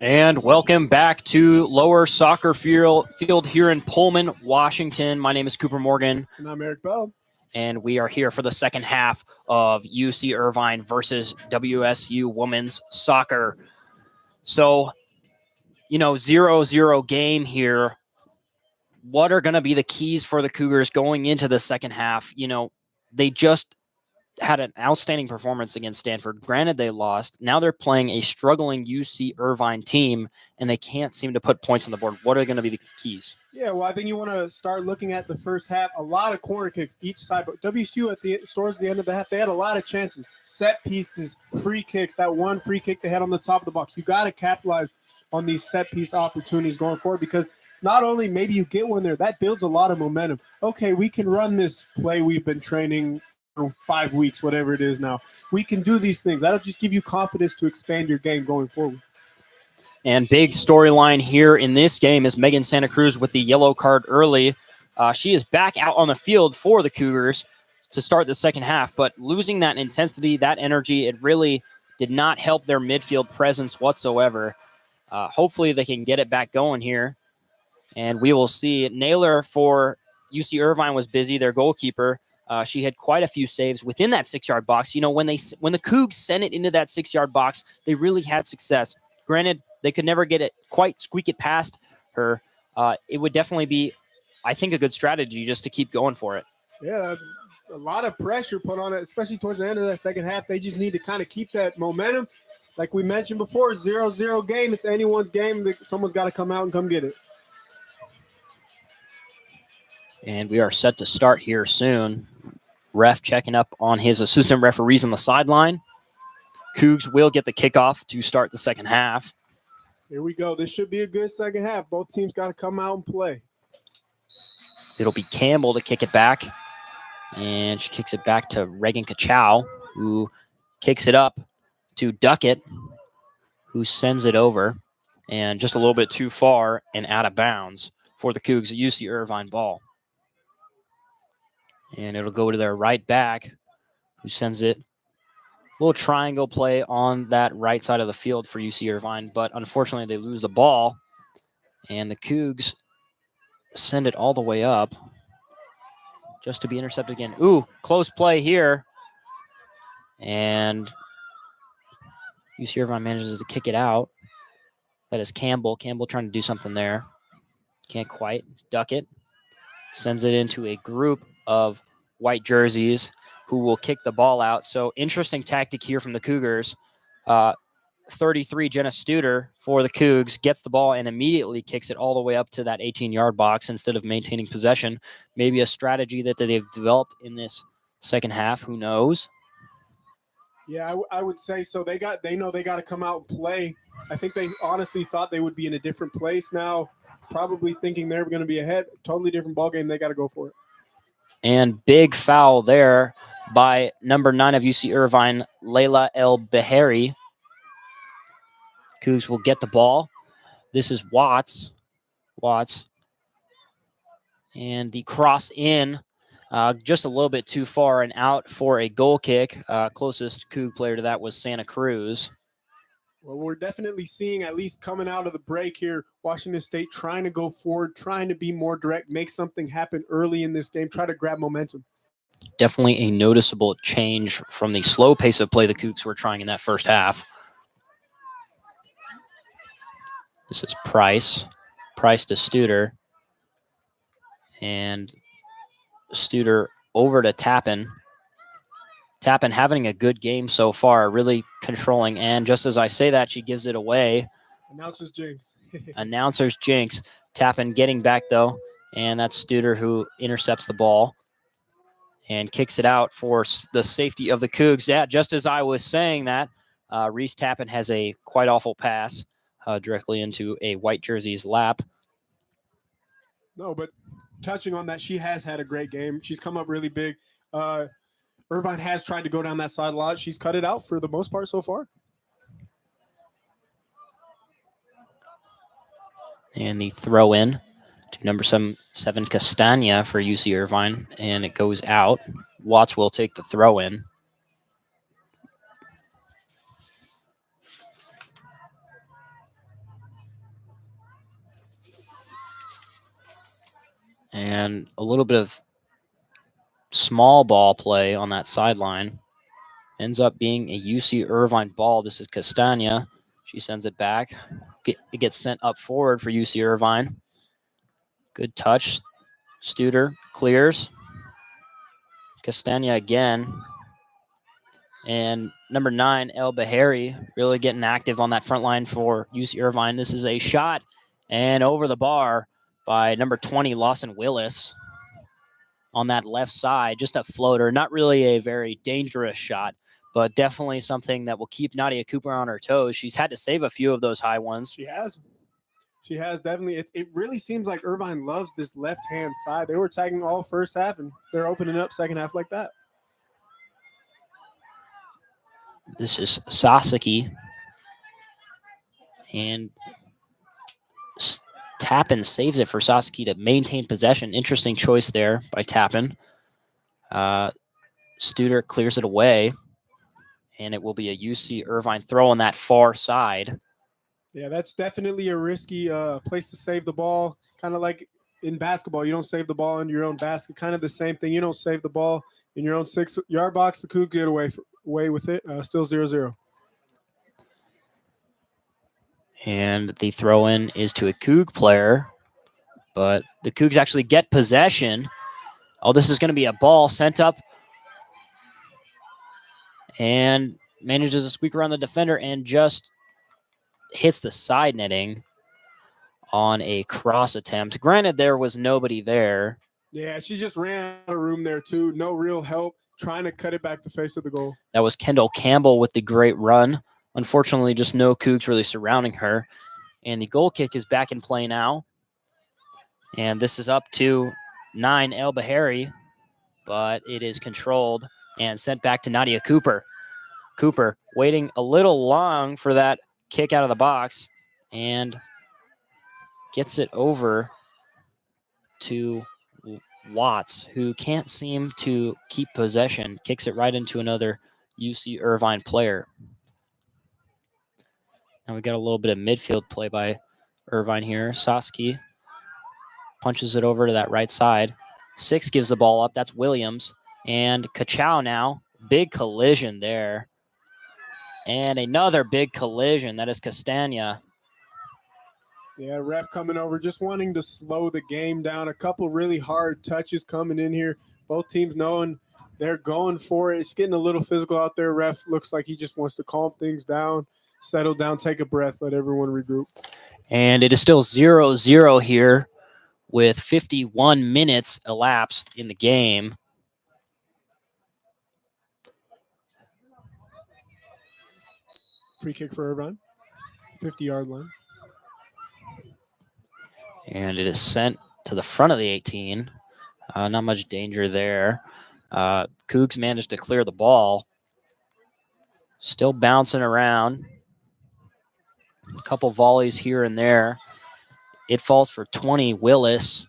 And welcome back to Lower Soccer Field here in Pullman, Washington. My name is Cooper Morgan. And I'm Eric Bell. And we are here for the second half of UC Irvine versus WSU women's soccer. So, 0-0 game here. What are going to be the keys for the Cougars going into the second half? They just had an outstanding performance against Stanford. Granted, they lost. Now they're playing a struggling UC Irvine team, and they can't seem to put points on the board. What are going to be the keys? Yeah, well, I think you want to start looking at the first half. A lot of corner kicks each side, but WSU towards the end of the half, they had a lot of chances, set pieces, free kicks. That one free kick they had on the top of the box. You got to capitalize on these set piece opportunities going forward, because not only maybe you get one there, that builds a lot of momentum. Okay, we can run this play we've been training for 5 weeks, whatever it is now. We can do these things. That'll just give you confidence to expand your game going forward. And big storyline here in this game is Megan Santa Cruz with the yellow card early. She is back out on the field for the Cougars to start the second half, but losing that intensity, that energy, it really did not help their midfield presence whatsoever. Hopefully they can get it back going here, and we will see. Naylor for UC Irvine was busy, their goalkeeper. She had quite a few saves within that 6-yard box. When the Cougs sent it into that 6-yard box, they really had success. Granted, they could never get it quite squeak it past her. It would definitely be, I think, a good strategy just to keep going for it. Yeah, a lot of pressure put on it, especially towards the end of that second half. They just need to kind of keep that momentum. Like we mentioned before, 0-0 game. It's anyone's game. Someone's got to come out and come get it. And we are set to start here soon. Ref checking up on his assistant referees on the sideline. Cougs will get the kickoff to start the second half. Here we go. This should be a good second half. Both teams got to come out and play. It'll be Campbell to kick it back. And she kicks it back to Reagan Kachow, who kicks it up to Duckett, who sends it over. And just a little bit too far and out of bounds for the Cougs. UC Irvine ball. And it'll go to their right back, who sends it. Little triangle play on that right side of the field for UC Irvine, but unfortunately they lose the ball, and the Cougs send it all the way up just to be intercepted again. Ooh, close play here. And UC Irvine manages to kick it out. That is Campbell. Campbell trying to do something there. Can't quite. Duckett sends it into a group of white jerseys who will kick the ball out. So interesting tactic here from the Cougars. 33 Jenna Studer for the Cougs gets the ball and immediately kicks it all the way up to that 18-yard box instead of maintaining possession. Maybe a strategy that they've developed in this second half. Who knows? Yeah, I would say so. They know they got to come out and play. I think they honestly thought they would be in a different place now, probably thinking they were going to be ahead. Totally different ball game. They got to go for it. And big foul there by number 9 of UC Irvine, Layla El Behari. Cougs will get the ball. This is Watts. And the cross in just a little bit too far and out for a goal kick. Closest Coug player to that was Santa Cruz. Well, we're definitely seeing, at least coming out of the break here, Washington State trying to go forward, trying to be more direct, make something happen early in this game, try to grab momentum. Definitely a noticeable change from the slow pace of play the Cougs were trying in that first half. This is Price to Studer. And Studer over to Tappan. Tappan having a good game so far, really controlling. And just as I say that, she gives it away. Announcer's jinx. Tappan getting back, though. And that's Studer who intercepts the ball and kicks it out for the safety of the Cougs. Yeah, just as I was saying that, Reese Tappan has a quite awful pass directly into a white jersey's lap. No, but touching on that, she has had a great game. She's come up really big. Irvine has tried to go down that side a lot. She's cut it out for the most part so far. And the throw in to number 7 Castagna for UC Irvine, and it goes out. Watts will take the throw in. And a little bit of small ball play on that sideline. Ends up being a UC Irvine ball. This is Castagna. She sends it back. It gets sent up forward for UC Irvine. Good touch. Studer clears. Castagna again. And number 9, El Bahari, really getting active on that front line for UC Irvine. This is a shot and over the bar by number 20, Lawson Willis, on that left side. Just a floater. Not really a very dangerous shot, but definitely something that will keep Nadia Cooper on her toes. She's had to save a few of those high ones. She has. She has, definitely. It really seems like Irvine loves this left-hand side. They were attacking all first half, and they're opening up second half like that. This is Sasaki. And Tappan saves it for Sasaki to maintain possession. Interesting choice there by Tappan. Studer clears it away, and it will be a UC Irvine throw on that far side. Yeah, that's definitely a risky place to save the ball. Kind of like in basketball, you don't save the ball in your own basket. Kind of the same thing. You don't save the ball in your own 6-yard box. The Cougs get away with it. Still 0-0. And the throw-in is to a Coug player, but the Cougs actually get possession. Oh, this is going to be a ball sent up and manages to squeak around the defender and just hits the side netting on a cross attempt. Granted, there was nobody there. Yeah, she just ran out of room there, too. No real help, trying to cut it back the face of the goal. That was Kendall Campbell with the great run. Unfortunately, just no Cougs really surrounding her. And the goal kick is back in play now. And this is up to 9, El Bahari, but it is controlled and sent back to Nadia Cooper. Cooper waiting a little long for that kick out of the box and gets it over to Watts, who can't seem to keep possession. Kicks it right into another UC Irvine player. Now we got a little bit of midfield play by Irvine here. Sasaki punches it over to that right side. 6 gives the ball up. That's Williams. And Kachow now. Big collision there. And another big collision. That is Castagna. Yeah, ref coming over, just wanting to slow the game down. A couple really hard touches coming in here. Both teams knowing they're going for it. It's getting a little physical out there. Ref looks like he just wants to calm things down, settle down, take a breath, let everyone regroup. And it is still 0-0 here with 51 minutes elapsed in the game. Free kick for Irvine, 50-yard line. And it is sent to the front of the 18. Not much danger there. Cougs managed to clear the ball. Still bouncing around. A couple volleys here and there. It falls for 20. Willis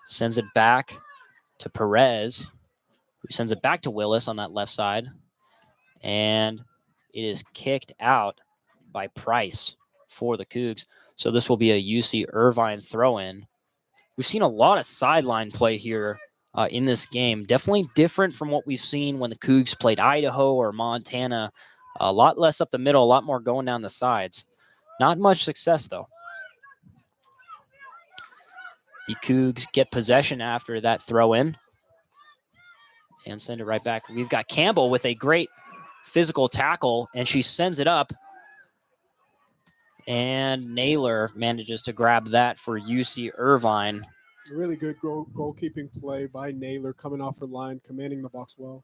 sends it back to Perez, who sends it back to Willis on that left side. And it is kicked out by Price for the Cougs. So this will be a UC Irvine throw-in. We've seen a lot of sideline play here in this game. Definitely different from what we've seen when the Cougs played Idaho or Montana. A lot less up the middle, a lot more going down the sides. Not much success, though. The Cougs get possession after that throw-in and send it right back. We've got Campbell with a great physical tackle, and she sends it up. And Naylor manages to grab that for UC Irvine. A really good goalkeeping play by Naylor, coming off her line, commanding the box well.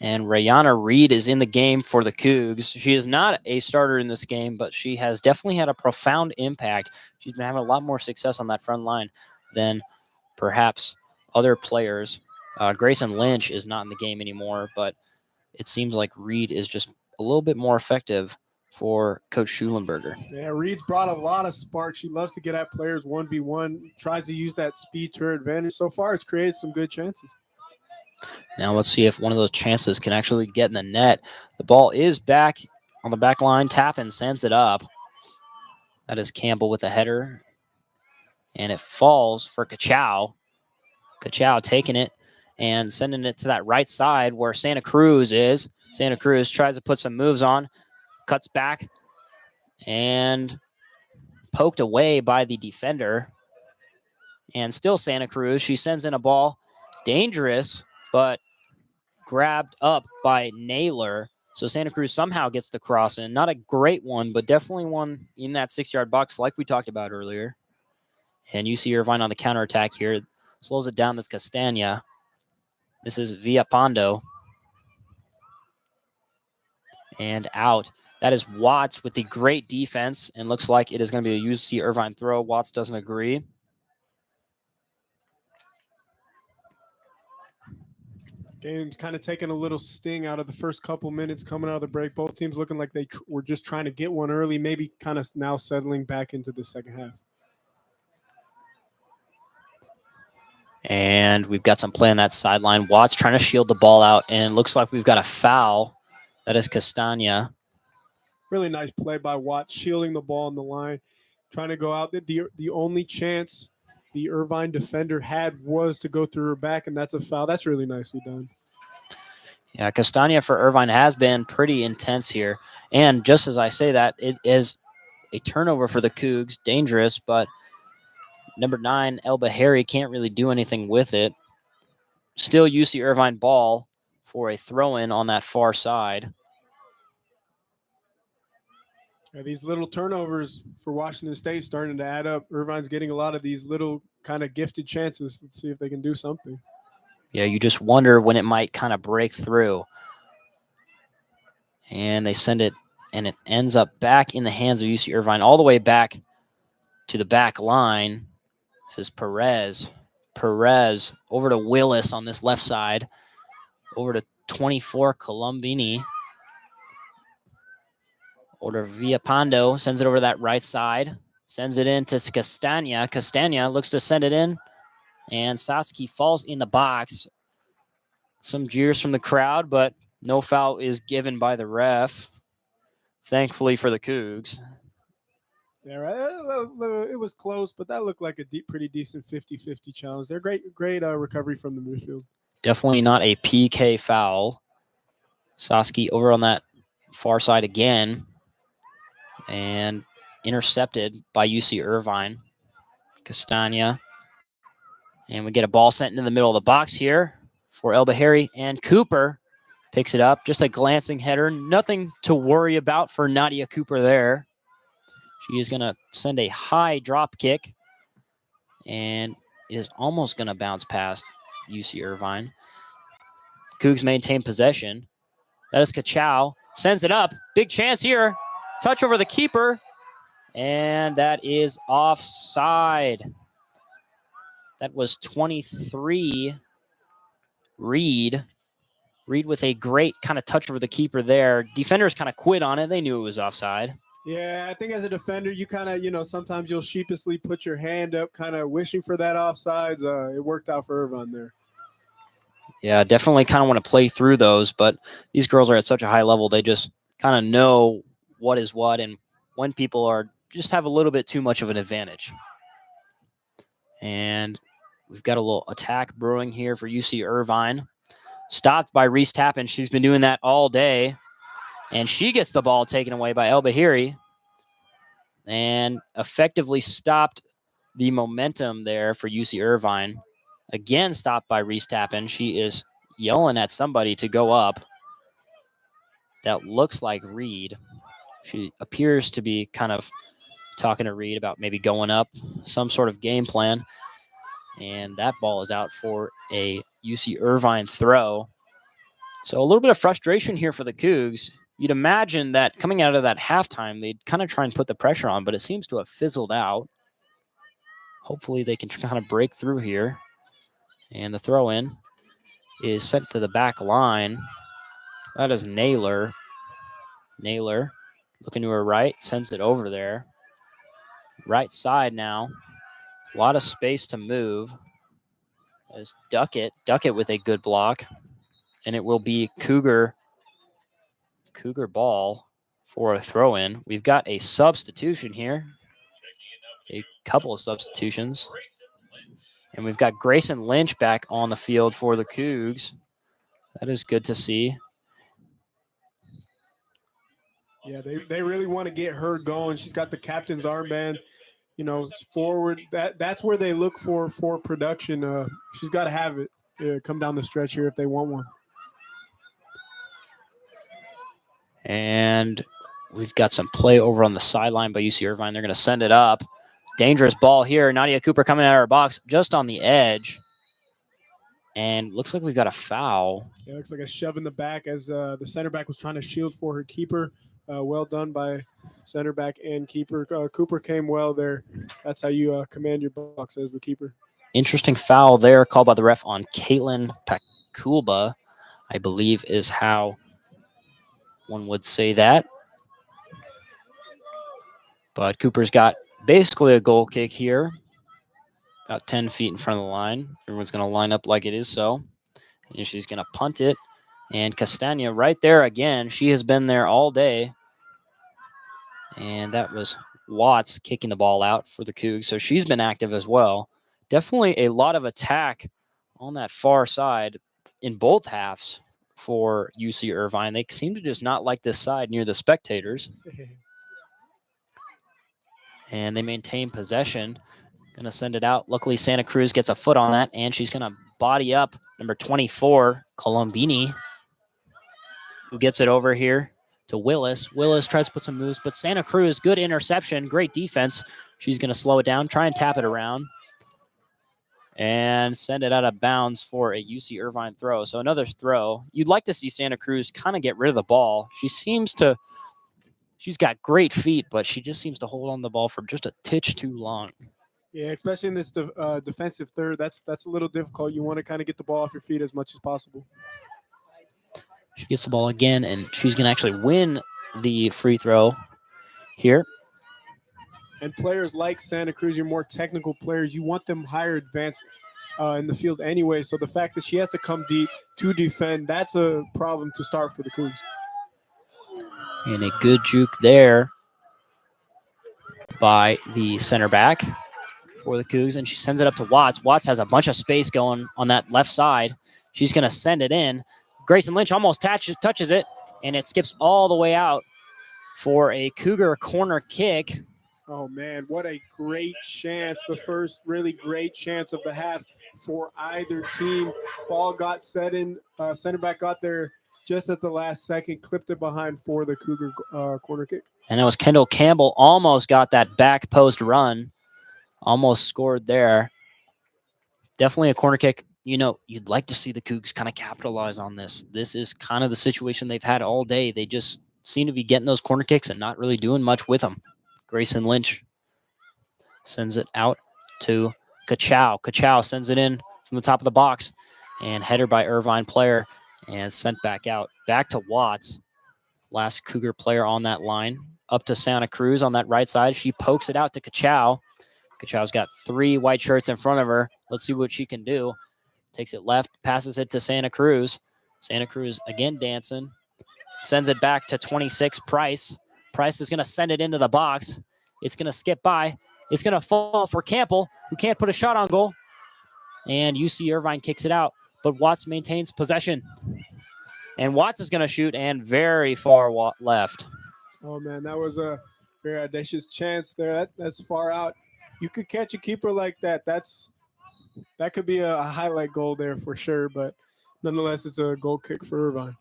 And Rayana Reed is in the game for the Cougs. She is not a starter in this game, but she has definitely had a profound impact. She's been having a lot more success on that front line than perhaps other players. Grayson Lynch is not in the game anymore, but it seems like Reed is just a little bit more effective for Coach Schulenberger. Yeah, Reed's brought a lot of spark. She loves to get at players 1v1, tries to use that speed to her advantage. So far, it's created some good chances. Now let's see if one of those chances can actually get in the net. The ball is back on the back line. Tappan sends it up. That is Campbell with a header. and it falls for Kachow. Kachow taking it and sending it to that right side where Santa Cruz is. Santa Cruz tries to put some moves on, cuts back, and poked away by the defender. And still Santa Cruz. She sends in a ball. Dangerous, but grabbed up by Naylor. So Santa Cruz somehow gets the cross in. Not a great one, but definitely one in that 6-yard box like we talked about earlier. And UC Irvine on the counterattack here. Slows it down. That's Castagna. This is Villapando. And out. That is Watts with the great defense. And looks like it is going to be a UC Irvine throw. Watts doesn't agree. Game's kind of taking a little sting out of the first couple minutes coming out of the break. Both teams looking like they were just trying to get one early, maybe kind of now settling back into the second half. And we've got some play on that sideline. Watts trying to shield the ball out, and it looks like we've got a foul. That is Castagna. Really nice play by Watts, shielding the ball on the line, trying to go out. The only chance the Irvine defender had was to go through her back, and that's a foul. That's really nicely done. Yeah, Castagna for Irvine has been pretty intense here. And just as I say that, it is a turnover for the Cougs. Dangerous, but number 9, El Bahari, can't really do anything with it. Still UC Irvine ball for a throw-in on that far side. Yeah, these little turnovers for Washington State starting to add up. Irvine's getting a lot of these little kind of gifted chances. Let's see if they can do something. Yeah, you just wonder when it might kind of break through. And they send it, and it ends up back in the hands of UC Irvine, all the way back to the back line. This is Perez. Perez over to Willis on this left side. Over to 24, Colombini. Over to Villapando, sends it over that right side. Sends it in to Castagna. Castagna looks to send it in. And Sasaki falls in the box. Some jeers from the crowd, but no foul is given by the ref. Thankfully for the Cougs. Yeah, right. It was close, but that looked like a pretty decent 50-50 challenge. They're great recovery from the midfield. Definitely not a PK foul. Sasaki over on that far side again. And intercepted by UC Irvine. Castagna. And we get a ball sent into the middle of the box here for El Bahari. And Cooper picks it up. Just a glancing header. Nothing to worry about for Nadia Cooper there. She is going to send a high drop kick. And it is almost going to bounce past UC Irvine. Cougs maintain possession. That is Kachow. Sends it up. Big chance here. Touch over the keeper. And that is offside. That was 23. Reed. Reed with a great kind of touch over the keeper there. Defenders kind of quit on it. They knew it was offside. Yeah, I think as a defender, you kind of, sometimes you'll sheepishly put your hand up, kind of wishing for that offsides. It worked out for Irvine there. Yeah, definitely kind of want to play through those, but these girls are at such a high level, they just kind of know what is what and when people are just have a little bit too much of an advantage. And we've got a little attack brewing here for UC Irvine. Stopped by Reese Tappan. She's been doing that all day. And she gets the ball taken away by El Bahari and effectively stopped the momentum there for UC Irvine. Again, stopped by Reese Tappan. She is yelling at somebody to go up. That looks like Reed. She appears to be kind of talking to Reed about maybe going up, some sort of game plan. And that ball is out for a UC Irvine throw. So a little bit of frustration here for the Cougs. You'd imagine that coming out of that halftime, they'd kind of try and put the pressure on, but it seems to have fizzled out. Hopefully they can kind of break through here. And the throw-in is sent to the back line. That is Naylor. Naylor looking to her right, sends it over there. Right side now. A lot of space to move. There's Duckett. Duckett with a good block. And it will be Cougar ball for a throw-in. We've got a substitution here. Checking in now a couple of substitutions. And we've got Grayson Lynch back on the field for the Cougs. That is good to see. Yeah, they really want to get her going. She's got the captain's armband. You know, it's forward. That's where they look for production. She's got to have it come down the stretch here if they want one. And we've got some play over on the sideline by UC Irvine. They're going to send it up. Dangerous ball here. Nadia Cooper coming out of her box just on the edge. And looks like we've got a foul. Yeah, looks like a shove in the back as the center back was trying to shield for her keeper. Well done by center back and keeper. Cooper came well there. That's how you command your box as the keeper. Interesting foul there called by the ref on Caitlin Pakulba, I believe is how one would say that. But Cooper's got basically a goal kick here, about 10 feet in front of the line. Everyone's going to line up like it is so. And she's going to punt it. And Castagna right there again. She has been there all day. And that was Watts kicking the ball out for the Cougs. So she's been active as well. Definitely a lot of attack on that far side in both halves for UC Irvine. They seem to just not like this side near the spectators. And they maintain possession. Going to send it out. Luckily, Santa Cruz gets a foot on that, and she's going to body up number 24, Colombini, who gets it over here to Willis. Willis tries to put some moves, but Santa Cruz, good interception, great defense. She's going to slow it down, try and tap it around, and send it out of bounds for a UC Irvine throw. So another throw. You'd like to see Santa Cruz kind of get rid of the ball. She's got great feet, but she just seems to hold on the ball for just a titch too long. Yeah, especially in this defensive third, that's a little difficult. You want to kind of get the ball off your feet as much as possible. She gets the ball again, and she's going to actually win the free throw here. And players like Santa Cruz, your more technical players, you want them higher advanced in the field anyway. So the fact that she has to come deep to defend, that's a problem to start for the Cougs. And a good juke there by the center back for the Cougs, and she sends it up to Watts. Watts has a bunch of space going on that left side. She's going to send it in. Grayson Lynch almost touches it, and it skips all the way out for a Cougar corner kick. Oh, man, what a great chance. The first really great chance of the half for either team. Ball got set in. Center back got there just at the last second, clipped it behind for the Cougar corner kick. And that was Kendall Campbell. Almost got that back post run. Almost scored there. Definitely a corner kick. You know, you'd like to see the Cougs kind of capitalize on this. This is kind of the situation they've had all day. They just seem to be getting those corner kicks and not really doing much with them. Grayson Lynch sends it out to Kachow. Kachow sends it in from the top of the box, and header by Irvine player and sent back out. Back to Watts, last Cougar player on that line. Up to Santa Cruz on that right side. She pokes it out to Kachow. Kachow's got 3 white shirts in front of her. Let's see what she can do. Takes it left, passes it to Santa Cruz. Santa Cruz again dancing. Sends it back to 26, Price. Price is going to send it into the box. It's going to skip by. It's going to fall for Campbell, who can't put a shot on goal. And UC Irvine kicks it out, but Watts maintains possession. And Watts is going to shoot, and very far left. Oh, man, that was a very audacious chance there. That's far out. You could catch a keeper like that. That could be a highlight goal there for sure, but nonetheless, it's a goal kick for Irvine.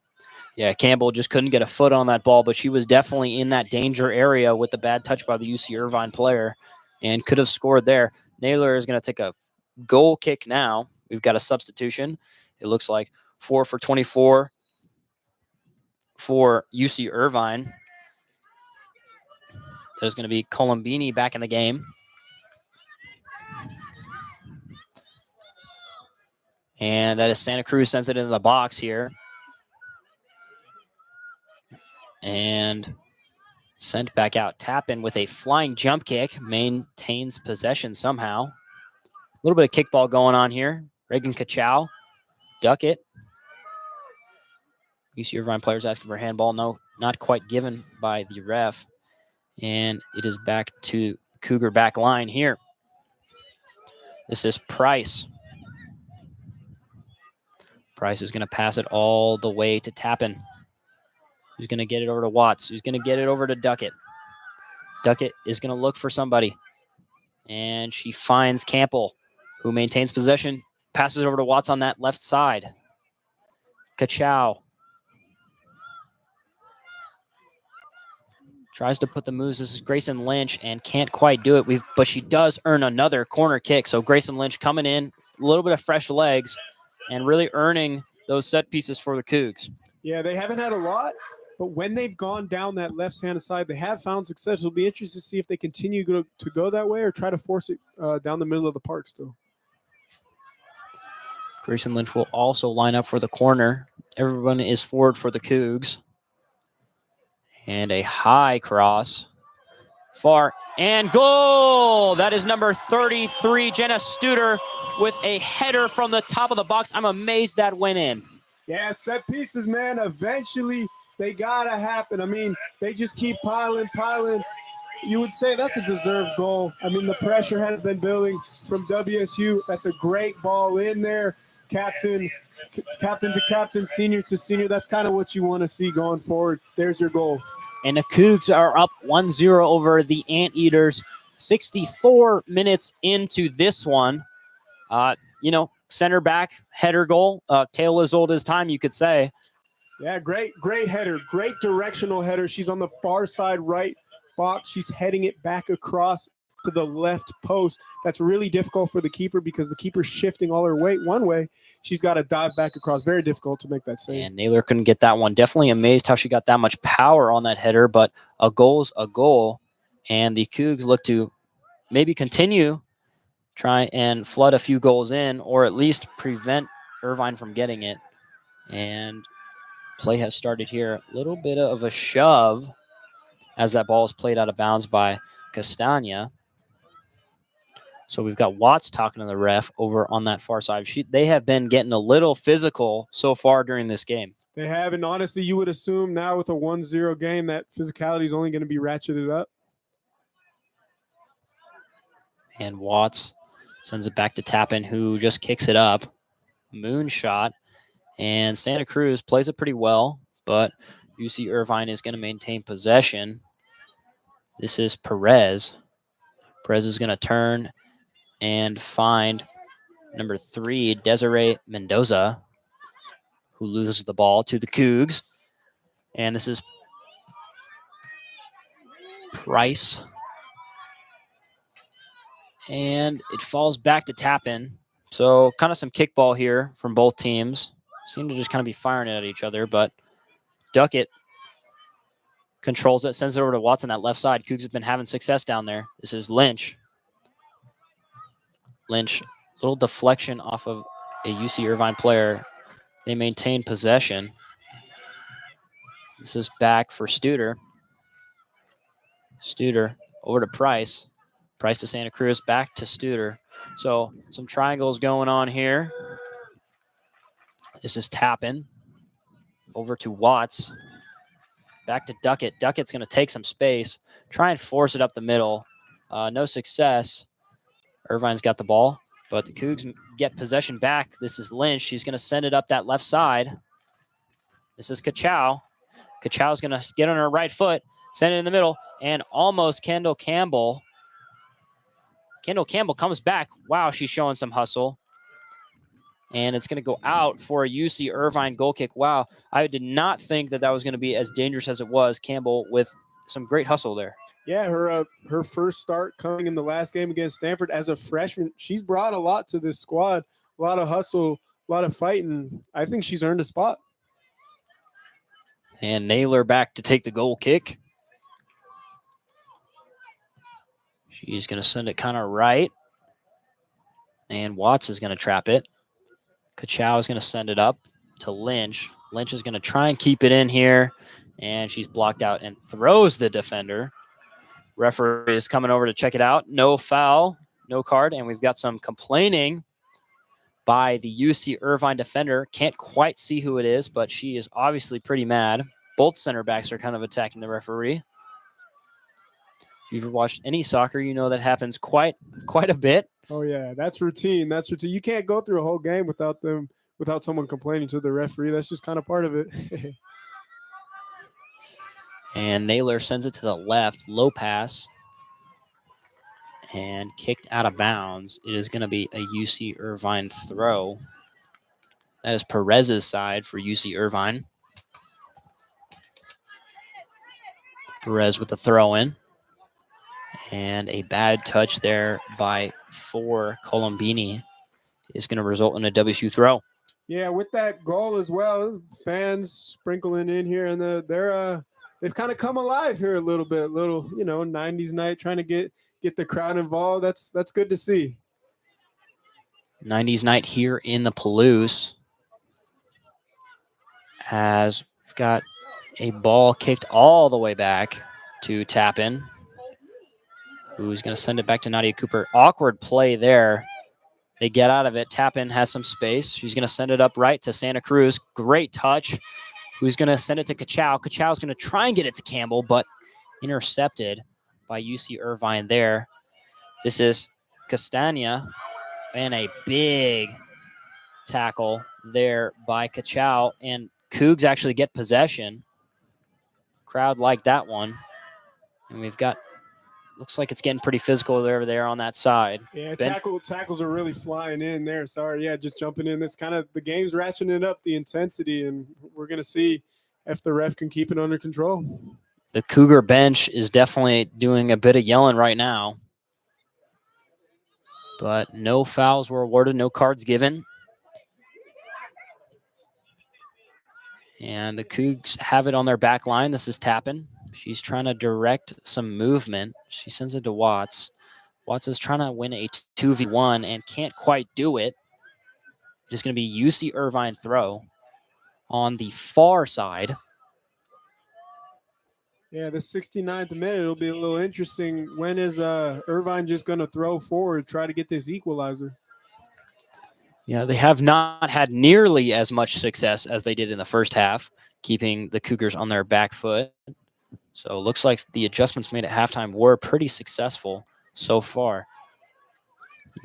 Yeah, Campbell just couldn't get a foot on that ball, but she was definitely in that danger area with the bad touch by the UC Irvine player and could have scored there. Naylor is going to take a goal kick now. We've got a substitution. It looks like 4 for 24 for UC Irvine. There's going to be Colombini back in the game. And that is Santa Cruz sends it into the box here. And sent back out. Tappan with a flying jump kick. Maintains possession somehow. A little bit of kickball going on here. Reagan Kachow. Duck it. UC Irvine players asking for handball. No, not quite given by the ref. And it is back to Cougar back line here. This is Price. Price is going to pass it all the way to Tappan. Who's going to get it over to Watts? Who's going to get it over to Duckett? Duckett is going to look for somebody. And she finds Campbell, who maintains possession. Passes it over to Watts on that left side. Kachow tries to put the moves. This is Grayson Lynch and can't quite do it. But she does earn another corner kick. So Grayson Lynch coming in, a little bit of fresh legs and really earning those set pieces for the Cougs. Yeah, they haven't had a lot, but when they've gone down that left-hand side, they have found success. It'll be interesting to see if they continue to go that way or try to force it down the middle of the park still. Grayson Lynch will also line up for the corner. Everyone is forward for the Cougs. And a high cross. Far. And goal! That is number 33, Jenna Studer, with a header from the top of the box. I'm amazed that went in. Yeah, set pieces, man. Eventually, they got to happen. I mean, they just keep piling. You would say that's a deserved goal. I mean, the pressure has been building from WSU. That's a great ball in there. Captain to captain, senior to senior. That's kind of what you want to see going forward. There's your goal. And the Cougs are up 1-0 over the Anteaters. 64 minutes into this one. Center back, header goal. Tale as old as time, you could say. Yeah, great header. Great directional header. She's on the far side right box. She's heading it back across to the left post. That's really difficult for the keeper because the keeper's shifting all her weight one way. She's got to dive back across. Very difficult to make that save. And Naylor couldn't get that one. Definitely amazed how she got that much power on that header, but a goal's a goal. And the Cougs look to maybe continue, try and flood a few goals in, or at least prevent Irvine from getting it. And play has started here. A little bit of a shove as that ball is played out of bounds by Castagna. So we've got Watts talking to the ref over on that far side. They have been getting a little physical so far during this game. They have, and honestly, you would assume now with a 1-0 game that physicality is only going to be ratcheted up. And Watts sends it back to Tappan, who just kicks it up. Moonshot. And Santa Cruz plays it pretty well, but UC Irvine is going to maintain possession. This is Perez. Perez is going to turn and find number 3, Desiree Mendoza, who loses the ball to the Cougs. And this is Price. And it falls back to Tappan. So kind of some kickball here from both teams. Seem to just kind of be firing it at each other, but Duckett controls it, sends it over to Watts on that left side. Cougs have been having success down there. This is Lynch. Lynch, little deflection off of a UC Irvine player. They maintain possession. This is back for Studer. Studer over to Price. Price to Santa Cruz, back to Studer. So some triangles going on here. This is Tappan. Over to Watts. Back to Duckett. Duckett's going to take some space, try and force it up the middle. No success. Irvine's got the ball, but the Cougs get possession back. This is Lynch. She's going to send it up that left side. This is Kachow. Kachow's going to get on her right foot, send it in the middle, and almost Kendall Campbell. Kendall Campbell comes back. Wow, she's showing some hustle. And it's going to go out for a UC Irvine goal kick. Wow, I did not think that was going to be as dangerous as it was. Campbell with some great hustle there. Yeah, her first start coming in the last game against Stanford as a freshman. She's brought a lot to this squad, a lot of hustle, a lot of fighting. I think she's earned a spot. And Naylor back to take the goal kick. She's going to send it kind of right. And Watts is going to trap it. Kachow is going to send it up to Lynch. Lynch is going to try and keep it in here. And she's blocked out and throws the defender. Referee is coming over to check it out. No foul, no card. And we've got some complaining by the UC Irvine defender. Can't quite see who it is, but she is obviously pretty mad. Both center backs are kind of attacking the referee. If you've watched any soccer, you know that happens quite a bit. Oh yeah, that's routine. That's routine. You can't go through a whole game without someone complaining to the referee. That's just kind of part of it. And Naylor sends it to the left, low pass, and kicked out of bounds. It is going to be a UC Irvine throw. That is Perez's side for UC Irvine. Perez with the throw in. And a bad touch there by Colombini is going to result in a WSU throw. Yeah, with that goal as well, fans sprinkling in here, and they've kind of come alive here a little bit. Little 90s night, trying to get the crowd involved. That's good to see. 90s night here in the Palouse, as we've got a ball kicked all the way back to Tappan, who's going to send it back to Nadia Cooper. Awkward play there. They get out of it. Tappan has some space. She's going to send it up right to Santa Cruz. Great touch. Who's going to send it to Kachow. Kachow's going to try and get it to Campbell, but intercepted by UC Irvine there. This is Castagna, and a big tackle there by Kachow. And Cougs actually get possession. Crowd liked that one. And we've got, looks like it's getting pretty physical over there on that side. Yeah, tackles are really flying in there. Sorry, yeah, just jumping in. This kind of, the game's ratcheting up the intensity, and we're going to see if the ref can keep it under control. The Cougar bench is definitely doing a bit of yelling right now. But no fouls were awarded, no cards given. And the Cougs have it on their back line. This is Tappan. She's trying to direct some movement. She sends it to Watts. Watts is trying to win a 2v1 and can't quite do it. It's going to be UC Irvine throw on the far side. Yeah, the 69th minute, it'll be a little interesting. When is Irvine just going to throw forward, try to get this equalizer? Yeah, they have not had nearly as much success as they did in the first half, keeping the Cougars on their back foot. So it looks like the adjustments made at halftime were pretty successful so far.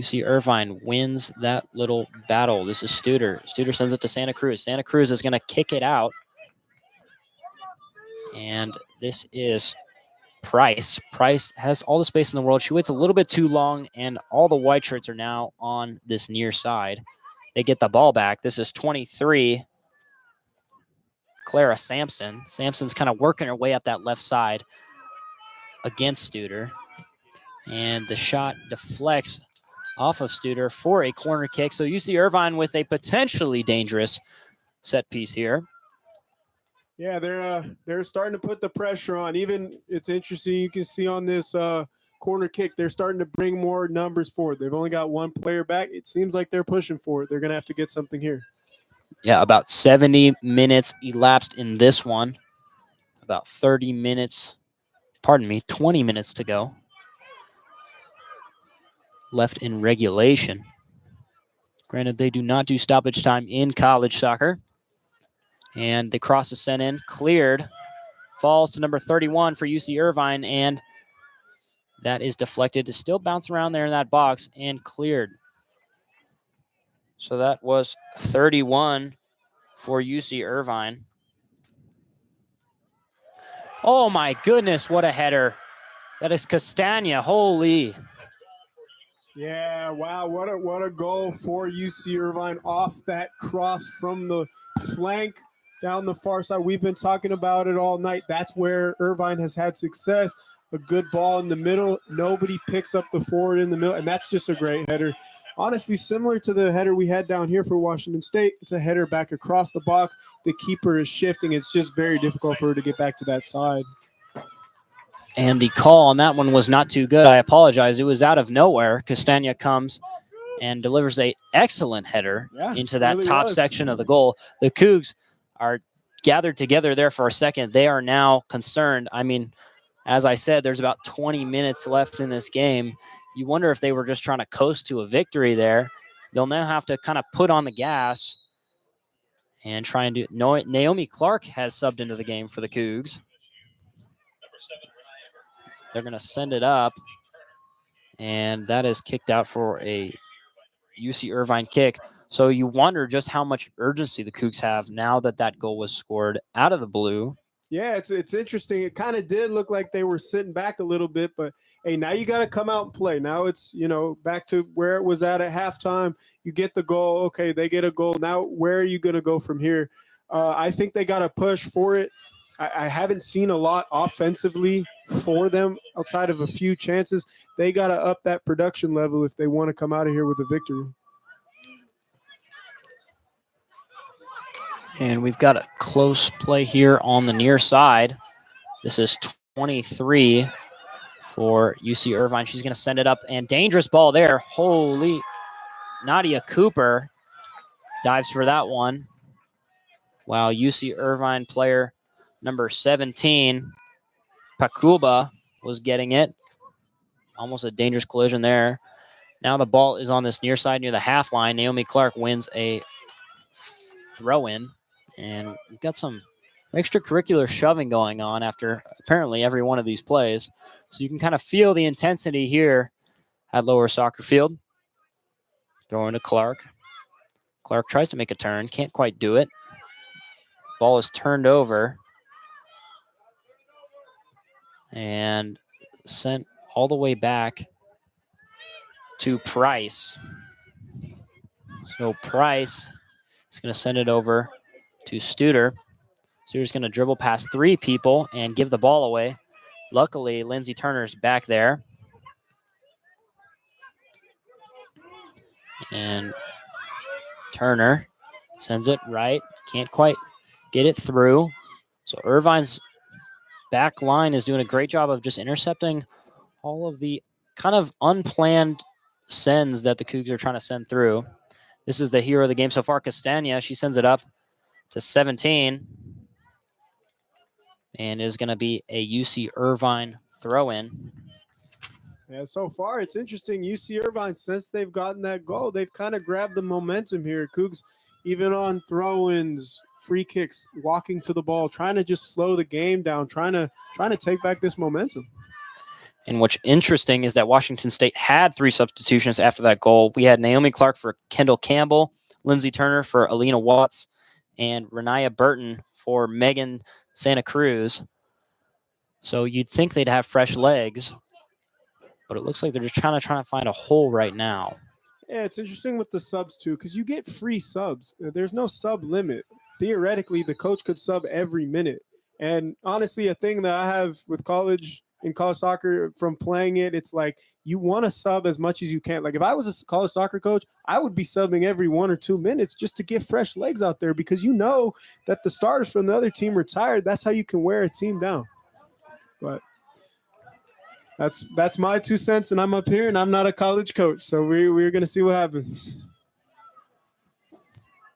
UC Irvine wins that little battle. This is Studer. Studer sends it to Santa Cruz. Santa Cruz is going to kick it out. And this is Price. Price has all the space in the world. She waits a little bit too long, and all the white shirts are now on this near side. They get the ball back. This is 23, Clara Sampson. Sampson's kind of working her way up that left side against Studer. And the shot deflects off of Studer for a corner kick. So UC Irvine with a potentially dangerous set piece here. Yeah, they're starting to put the pressure on. Even, it's interesting, you can see on this corner kick, they're starting to bring more numbers forward. They've only got one player back. It seems like they're pushing for it. They're going to have to get something here. Yeah, about 70 minutes elapsed in this one. About 30 minutes, 20 minutes to go left in regulation. Granted, they do not do stoppage time in college soccer. And the cross is sent in, cleared, falls to number 31 for UC Irvine, and that is deflected to still bounce around there in that box and cleared. So that was 31 for UC Irvine. Oh my goodness, what a header. That is Castagna, holy. Yeah, wow, what a goal for UC Irvine off that cross from the flank down the far side. We've been talking about it all night. That's where Irvine has had success. A good ball in the middle. Nobody picks up the forward in the middle, and that's just a great header. Honestly, similar to the header we had down here for Washington State. It's a header back across the box. The keeper is shifting. It's just very difficult for her to get back to that side. And the call on that one was not too good. I apologize. It was out of nowhere. Castagna comes and delivers an excellent header into that really top section of the goal. The Cougs are gathered together there for a second. They are now concerned. I mean, as I said, there's about 20 minutes left in this game. You wonder if they were just trying to coast to a victory there. They'll now have to kind of put on the gas and try and do it. Naomi Clark has subbed into the game for the Cougs. they're going to send it up, and that is kicked out for a UC Irvine kick. So you wonder just how much urgency the Cougs have now that that goal was scored out of the blue. Yeah, it's interesting. It kind of did look like they were sitting back a little bit, but hey, now you got to come out and play. Now it's, back to where it was at halftime. You get the goal. Okay, they get a goal. Now where are you going to go from here? I think they got to push for it. I haven't seen a lot offensively for them outside of a few chances. They got to up that production level if they want to come out of here with a victory. And we've got a close play here on the near side. This is 23 for UC Irvine. She's going to send it up, and dangerous ball there. Holy, Nadia Cooper dives for that one. Wow, UC Irvine player number 17, Pakuba, was getting it. Almost a dangerous collision there. Now the ball is on this near side near the half line. Naomi Clark wins a throw-in. And we've got some extracurricular shoving going on after apparently every one of these plays. So you can kind of feel the intensity here at Lower Soccer Field. Throwing to Clark. Clark tries to make a turn. Can't quite do it. Ball is turned over. And sent all the way back to Price. So Price is going to send it over to Studer. Studer's going to dribble past three people and give the ball away. Luckily, Lindsey Turner's back there. And Turner sends it right. Can't quite get it through. So Irvine's back line is doing a great job of just intercepting all of the kind of unplanned sends that the Cougs are trying to send through. This is the hero of the game so far, Castagna. She sends it up to 17. And is going to be a UC Irvine throw-in. Yeah, so far it's interesting. UC Irvine, since they've gotten that goal, they've kind of grabbed the momentum here. Cougs, even on throw-ins, free kicks, walking to the ball, trying to just slow the game down, trying to take back this momentum. And what's interesting is that Washington State had 3 substitutions after that goal. We had Naomi Clark for Kendall Campbell, Lindsey Turner for Alina Watts, and Renaya Burton for Megan Santa Cruz. So you'd think they'd have fresh legs, but it looks like they're just trying to find a hole right now. Yeah, it's interesting with the subs too, because you get free subs. There's no sub limit. Theoretically, the coach could sub every minute. And honestly, a thing that I have with college soccer from playing it, it's like you want to sub as much as you can. Like if I was a college soccer coach, I would be subbing every 1 or 2 minutes just to get fresh legs out there, because you know that the starters from the other team are tired. That's how you can wear a team down. But that's my 2 cents, and I'm up here, and I'm not a college coach, so we're going to see what happens.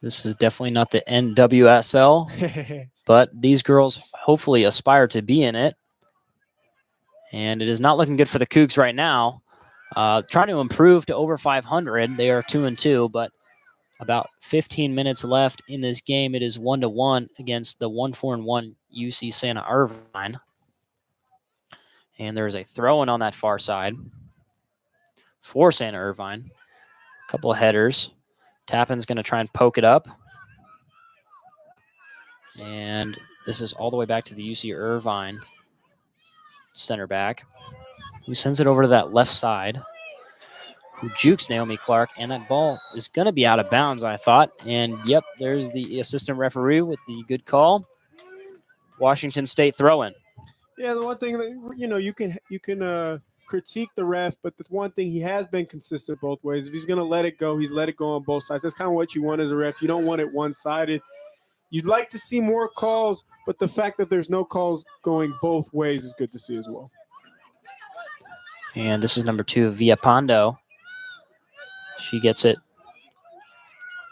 This is definitely not the NWSL, but these girls hopefully aspire to be in it. And it is not looking good for the Cougs right now. Trying to improve to over 500. They are 2-2, but about 15 minutes left in this game. It is 1-1 against the 1-4-1 UC Santa Irvine. And there's a throw-in on that far side for Santa Irvine. A couple of headers. Tappan's going to try and poke it up. And this is all the way back to the UC Irvine center back, who sends it over to that left side, who jukes Naomi Clark, and that ball is going to be out of bounds, I thought. And, yep, there's the assistant referee with the good call. Washington State throw-in. Yeah, the one thing that, you can critique the ref, but the one thing, he has been consistent both ways. If he's going to let it go, he's let it go on both sides. That's kind of what you want as a ref. You don't want it one-sided. You'd like to see more calls, but the fact that there's no calls going both ways is good to see as well. And this is number 2, Villapando. She gets it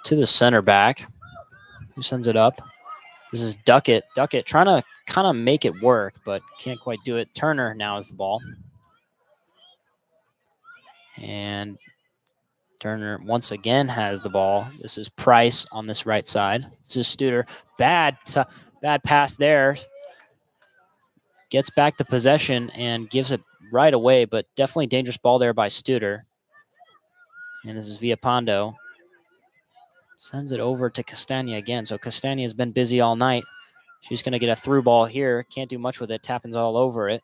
to the center back, who sends it up. This is Duckett. Duckett trying to kind of make it work, but can't quite do it. Turner now has the ball. And Turner once again has the ball. This is Price on this right side. This is Studer. Bad pass there. Gets back the possession and gives it right away, but definitely dangerous ball there by Studer. And this is Villapando. Sends it over to Castagna again. So Castagna has been busy all night. She's going to get a through ball here. Can't do much with it. Tappin's all over it.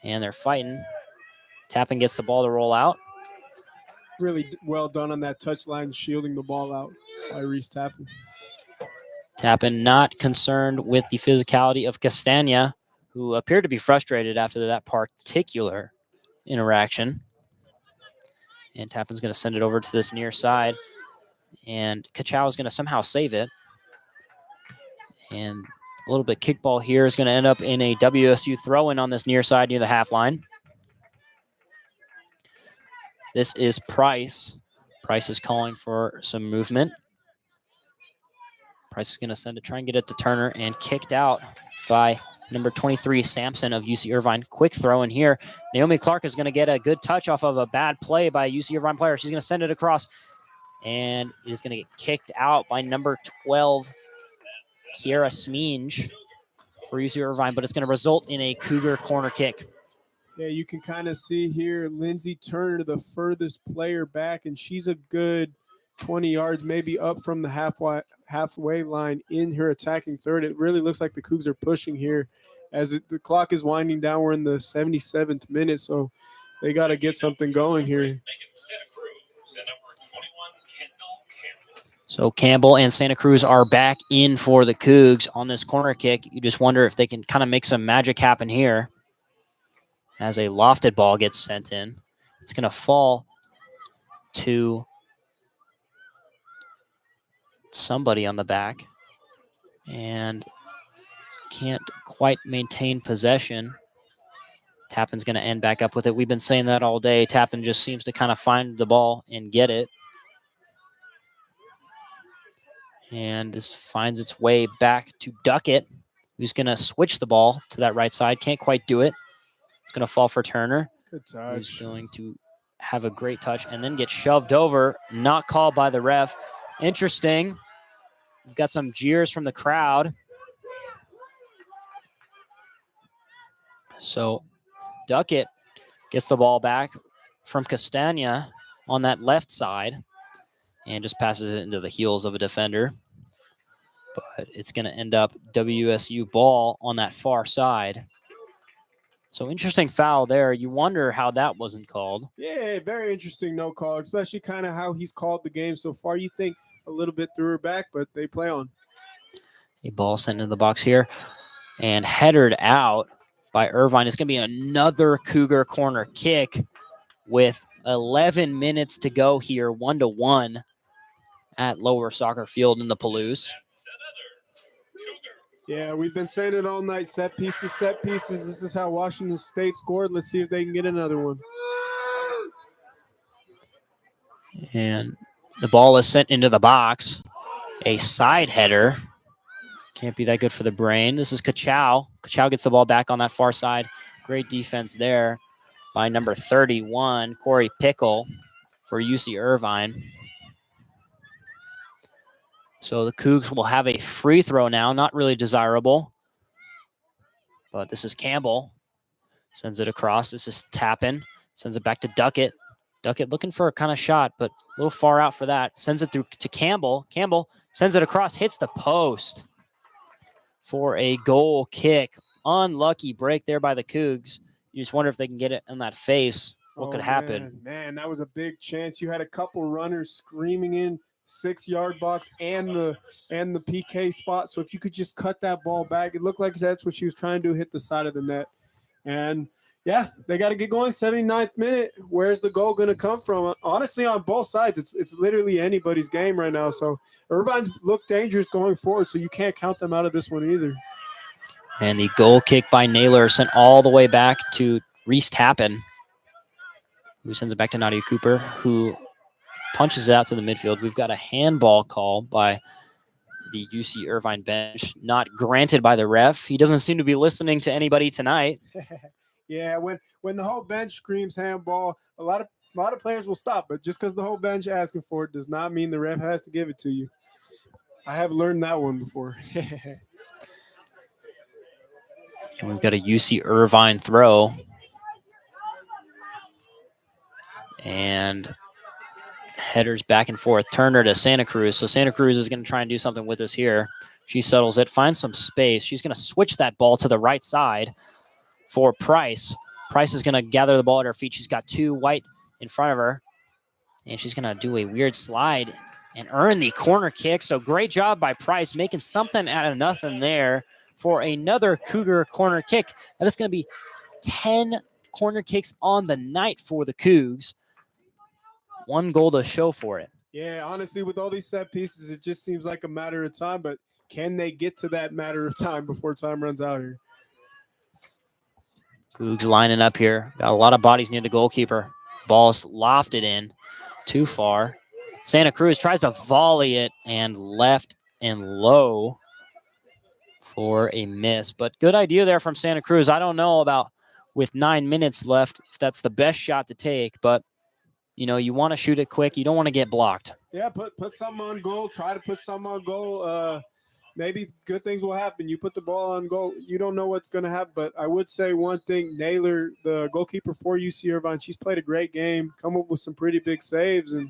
And they're fighting. Tappin gets the ball to roll out. Really well done on that touchline, shielding the ball out by Reese Tappin. Tappin not concerned with the physicality of Castagna, who appeared to be frustrated after that particular interaction. And Tappin's going to send it over to this near side. And Kachow is going to somehow save it. And a little bit kickball here is going to end up in a WSU throw-in on this near side near the half line. This is Price. Price is calling for some movement. Price is going to send it, try and get it to Turner, and kicked out by number 23, Sampson of UC Irvine. Quick throw in here. Naomi Clark is going to get a good touch off of a bad play by a UC Irvine player. She's going to send it across, and it is going to get kicked out by number 12, Kiara Smeenge for UC Irvine, but it's going to result in a Cougar corner kick. Yeah, you can kind of see here Lindsey Turner, the furthest player back, and she's a good 20 yards, maybe up from the halfway line in her attacking third. It really looks like the Cougs are pushing here as the clock is winding down. We're in the 77th minute, so they got to get something going here. So Campbell and Santa Cruz are back in for the Cougs on this corner kick. You just wonder if they can kind of make some magic happen here as a lofted ball gets sent in. It's going to fall to somebody on the back and can't quite maintain possession. Tappin's going to end back up with it. We've been saying that all day. Tappin just seems to kind of find the ball and get it. And this finds its way back to Duckett, who's going to switch the ball to that right side. Can't quite do it. It's going to fall for Turner. Good touch. Who's going to have a great touch and then get shoved over. Not called by the ref. Interesting. We've got some jeers from the crowd. So Duckett gets the ball back from Castagna on that left side and just passes it into the heels of a defender. But it's going to end up WSU ball on that far side. So interesting foul there. You wonder how that wasn't called. Yeah, very interesting no call, especially kind of how he's called the game so far. You think a little bit threw her back, but they play on. A ball sent into the box here and headered out by Irvine. It's going to be another Cougar corner kick with 11 minutes to go here, 1-1 at Lower Soccer Field in the Palouse. Yeah, we've been saying it all night. Set pieces, set pieces. This is how Washington State scored. Let's see if they can get another one. And the ball is sent into the box. A side header. Can't be that good for the brain. This is Kachow. Kachow gets the ball back on that far side. Great defense there by number 31, Corey Pickle for UC Irvine. So the Cougs will have a free throw now. Not really desirable. But this is Campbell. Sends it across. This is Tappin. Sends it back to Duckett. Duckett looking for a kind of shot, but a little far out for that. Sends it through to Campbell. Campbell sends it across. Hits the post for a goal kick. Unlucky break there by the Cougs. You just wonder if they can get it on that face. What could happen? Man, that was a big chance. You had a couple runners screaming in 6-yard box and the PK spot. So if you could just cut that ball back, it looked like that's what she was trying to hit the side of the net. And yeah, they got to get going. 79th minute. Where's the goal going to come from? Honestly, on both sides, it's literally anybody's game right now. So Irvine's looked dangerous going forward, so you can't count them out of this one either. And the goal kick by Naylor sent all the way back to Reese Tappin, who sends it back to Nadia Cooper, who punches it out to the midfield. We've got a handball call by the UC Irvine bench, not granted by the ref. He doesn't seem to be listening to anybody tonight. Yeah, when the whole bench screams handball, a lot of players will stop, but just because the whole bench asking for it does not mean the ref has to give it to you. I have learned that one before. And we've got a UC Irvine throw. And headers back and forth. Turner to Santa Cruz. So Santa Cruz is going to try and do something with this here. She settles it, finds some space. She's going to switch that ball to the right side for Price. Price is going to gather the ball at her feet. She's got 2 white in front of her. And she's going to do a weird slide and earn the corner kick. So great job by Price, making something out of nothing there for another Cougar corner kick. That is going to be 10 corner kicks on the night for the Cougs. 1 goal to show for it. Yeah, honestly, with all these set pieces, it just seems like a matter of time. But can they get to that matter of time before time runs out here? Cougs lining up here. Got a lot of bodies near the goalkeeper. Ball's lofted in too far. Santa Cruz tries to volley it and left and low for a miss. But good idea there from Santa Cruz. I don't know about with 9 minutes left if that's the best shot to take, but you know, you want to shoot it quick. You don't want to get blocked. Yeah, put something on goal. Try to put something on goal. Maybe good things will happen. You put the ball on goal. You don't know what's going to happen. But I would say one thing, Naylor, the goalkeeper for UC Irvine, she's played a great game, come up with some pretty big saves, and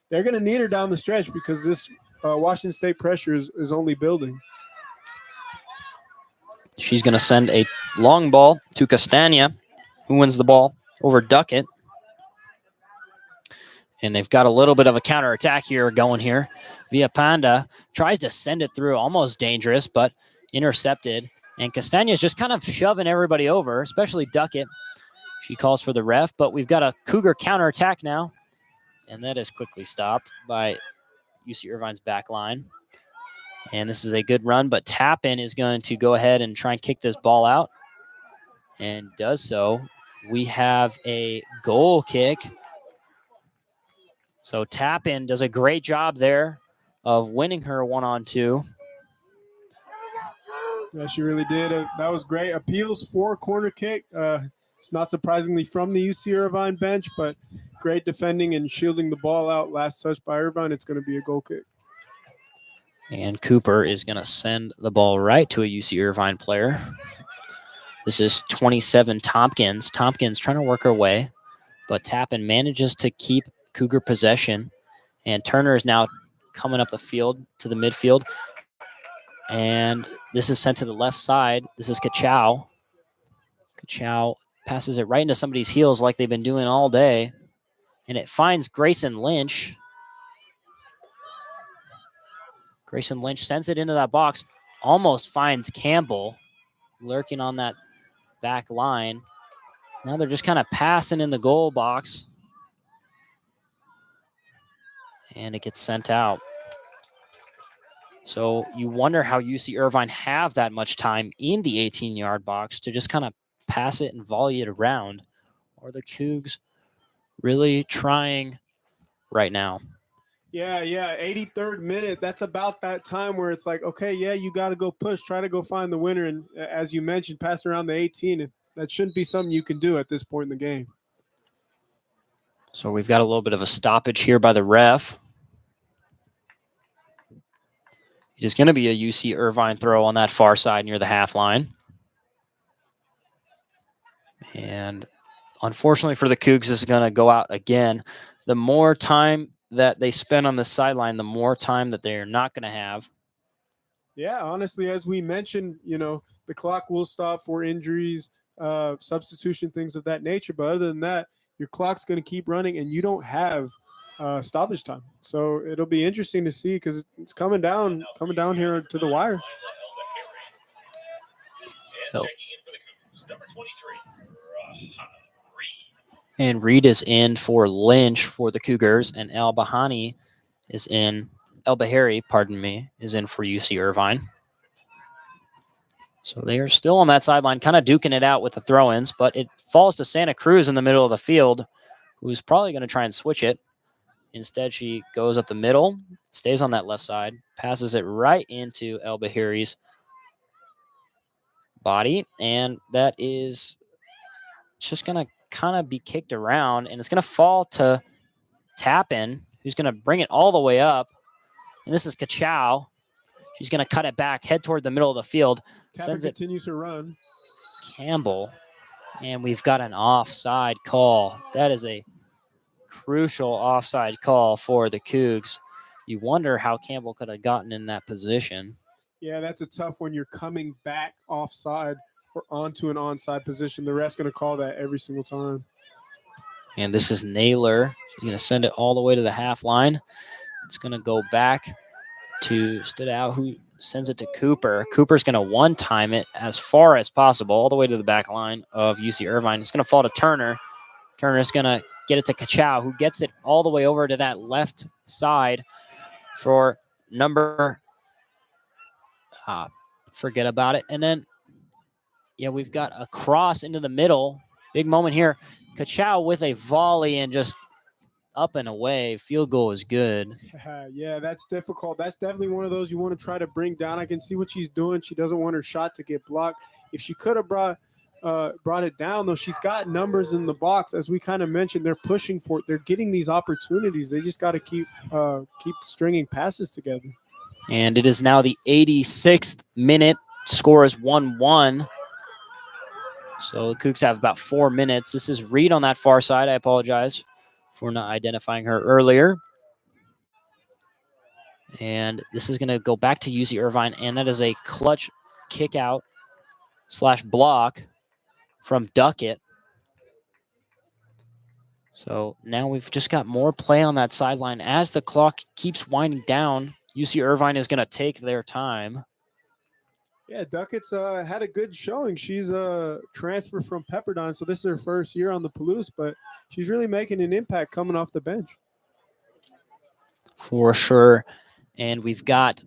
they're going to need her down the stretch because this Washington State pressure is only building. She's going to send a long ball to Castagna, who wins the ball over Duckett. And they've got a little bit of a counterattack here going here. Villapanda tries to send it through, almost dangerous, but intercepted. And Castagna is just kind of shoving everybody over, especially Duckett. She calls for the ref, but we've got a Cougar counterattack now. And that is quickly stopped by UC Irvine's back line. And this is a good run, but Tappan is going to go ahead and try and kick this ball out. And does so. We have a goal kick. So Tappan does a great job there of winning her 1-on-2. Yeah, she really did. That was great. Appeals for corner kick. It's not surprisingly from the UC Irvine bench, but great defending and shielding the ball out. Last touch by Irvine. It's going to be a goal kick. And Cooper is going to send the ball right to a UC Irvine player. This is 27 Tompkins. Tompkins trying to work her way, but Tappan manages to keep Cougar possession, and Turner is now coming up the field to the midfield, and this is sent to the left side. This is Kachow. Kachow passes it right into somebody's heels like they've been doing all day, and it finds Grayson Lynch. Grayson Lynch sends it into that box, almost finds Campbell lurking on that back line. Now they're just kind of passing in the goal box. And it gets sent out. So you wonder how UC Irvine have that much time in the 18-yard box to just kind of pass it and volley it around. Or the Cougs really trying right now. Yeah, 83rd minute. That's about that time where it's like, okay, yeah, you got to go push, try to go find the winner. And as you mentioned, pass around the 18. And that shouldn't be something you can do at this point in the game. So we've got a little bit of a stoppage here by the ref. It is going to be a UC Irvine throw on that far side near the half line. And unfortunately for the Cougs, this is going to go out again. The more time that they spend on the sideline, the more time that they're not going to have. Yeah, honestly, as we mentioned, you know, the clock will stop for injuries, substitution, things of that nature. But other than that, your clock's going to keep running, and you don't have stoppage time. So it'll be interesting to see because it's coming down here to the wire. Oh. And Reed is in for Lynch for the Cougars, and El Bahari, is in for UC Irvine. So they are still on that sideline, kind of duking it out with the throw-ins, but it falls to Santa Cruz in the middle of the field, who's probably going to try and switch it. Instead, she goes up the middle, stays on that left side, passes it right into El Bahari's body, and that is just going to kind of be kicked around, and it's going to fall to Tappan, who's going to bring it all the way up. And this is Kachow. She's going to cut it back, head toward the middle of the field. Tappan continues to run. Campbell, and we've got an offside call. That is a crucial offside call for the Cougs. You wonder how Campbell could have gotten in that position. Yeah, that's a tough one. You're coming back offside or onto an onside position. The ref's going to call that every single time. And this is Naylor. She's going to send it all the way to the half line. It's going to go back to Stoudal, who sends it to Cooper. Cooper's going to one-time it as far as possible, all the way to the back line of UC Irvine. It's going to fall to Turner. Turner's going to get it to Kachow, who gets it all the way over to that left side for number, forget about it. And then, yeah, we've got a cross into the middle. Big moment here. Kachow with a volley and just up and away. Field goal is good. Yeah, that's difficult. That's definitely one of those you want to try to bring down. I can see what she's doing. She doesn't want her shot to get blocked. If she could have brought it down, though, she's got numbers in the box. As we kind of mentioned, they're pushing for it. They're getting these opportunities. They just got to keep stringing passes together. And it is now the 86th minute. Score is 1-1. So the Cougs have about 4 minutes. This is Reed on that far side. I apologize for not identifying her earlier. And this is going to go back to UC Irvine, and that is a clutch kick out / block from Duckett. So now we've just got more play on that sideline. As the clock keeps winding down, UC Irvine is going to take their time. Yeah, Duckett's had a good showing. She's a transfer from Pepperdine, so this is her first year on the Palouse, but she's really making an impact coming off the bench. For sure. And we've got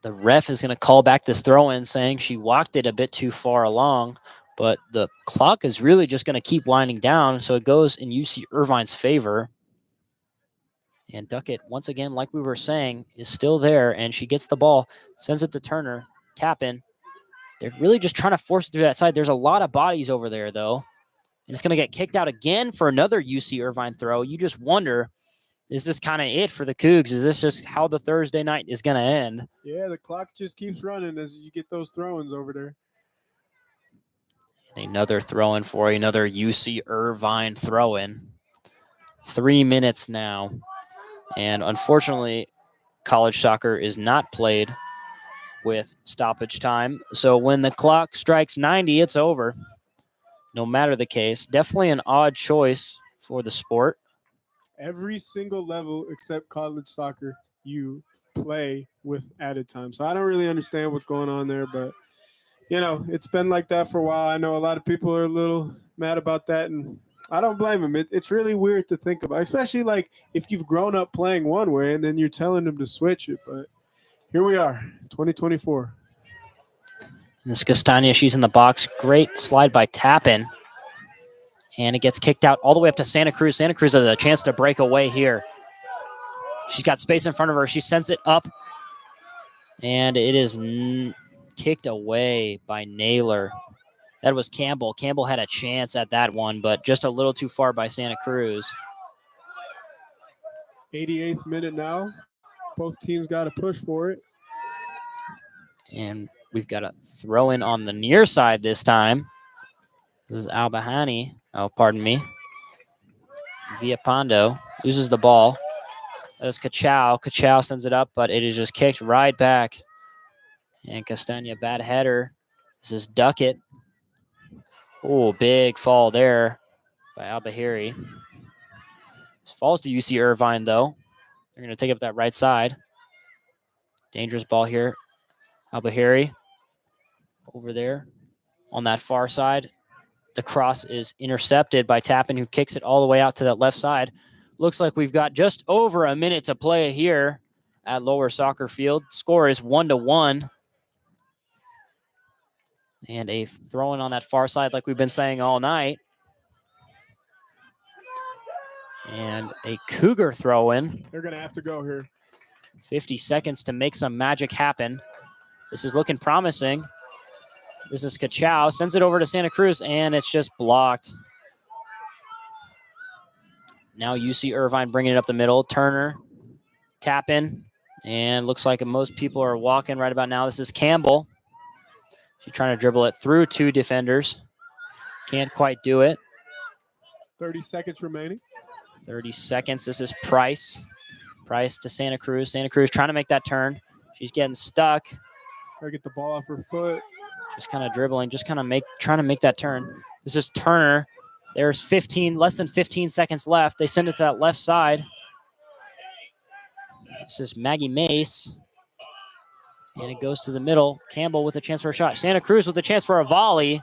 the ref is going to call back this throw-in, saying she walked it a bit too far along, but the clock is really just going to keep winding down, so it goes in UC Irvine's favor. And Duckett, once again, like we were saying, is still there, and she gets the ball, sends it to Turner, tap in. They're really just trying to force it through that side. There's a lot of bodies over there, though. And it's going to get kicked out again for another UC Irvine throw. You just wonder, is this kind of it for the Cougs? Is this just how the Thursday night is going to end? Yeah, the clock just keeps running as you get those throw-ins over there. Another throw-in for another UC Irvine throw-in. 3 minutes now. And unfortunately, college soccer is not played with stoppage time. So when the clock strikes 90, it's over. No matter the case. Definitely an odd choice for the sport. Every single level except college soccer, you play with added time. So I don't really understand what's going on there, but, you know, it's been like that for a while. I know a lot of people are a little mad about that, and I don't blame them. It's really weird to think about, especially like if you've grown up playing one way and then you're telling them to switch it. But here we are, 2024. And this Castagna, she's in the box. Great slide by Tappan. And it gets kicked out all the way up to Santa Cruz. Santa Cruz has a chance to break away here. She's got space in front of her. She sends it up. And it is kicked away by Naylor. That was Campbell. Campbell had a chance at that one, but just a little too far by Santa Cruz. 88th minute now. Both teams got to push for it. And we've got a throw in on the near side this time. This is Albahani. Oh, pardon me. Villapando loses the ball. That is Kachow. Kachow sends it up, but it is just kicked right back. And Castagna, bad header. This is Duckett. Oh, big fall there by Albahiri. This falls to UC Irvine, though. They're going to take up that right side. Dangerous ball here. Albahiri over there on that far side. The cross is intercepted by Tappan, who kicks it all the way out to that left side. Looks like we've got just over a minute to play here at Lower Soccer Field. Score is 1-1. And a throw-in on that far side like we've been saying all night. And a Cougar throw-in. They're going to have to go here. 50 seconds to make some magic happen. This is looking promising. This is Kachow. Sends it over to Santa Cruz, and it's just blocked. Now UC Irvine bringing it up the middle. Turner, tap in, and looks like most people are walking right about now. This is Campbell. She's trying to dribble it through two defenders. Can't quite do it. 30 seconds remaining. 30 seconds. This is Price. Price to Santa Cruz. Santa Cruz trying to make that turn. She's getting stuck. Try to get the ball off her foot. Just kind of dribbling, just kind of trying to make that turn. This is Turner. There's less than 15 seconds left. They send it to that left side. This is Maggie Mace. And it goes to the middle. Campbell with a chance for a shot. Santa Cruz with a chance for a volley.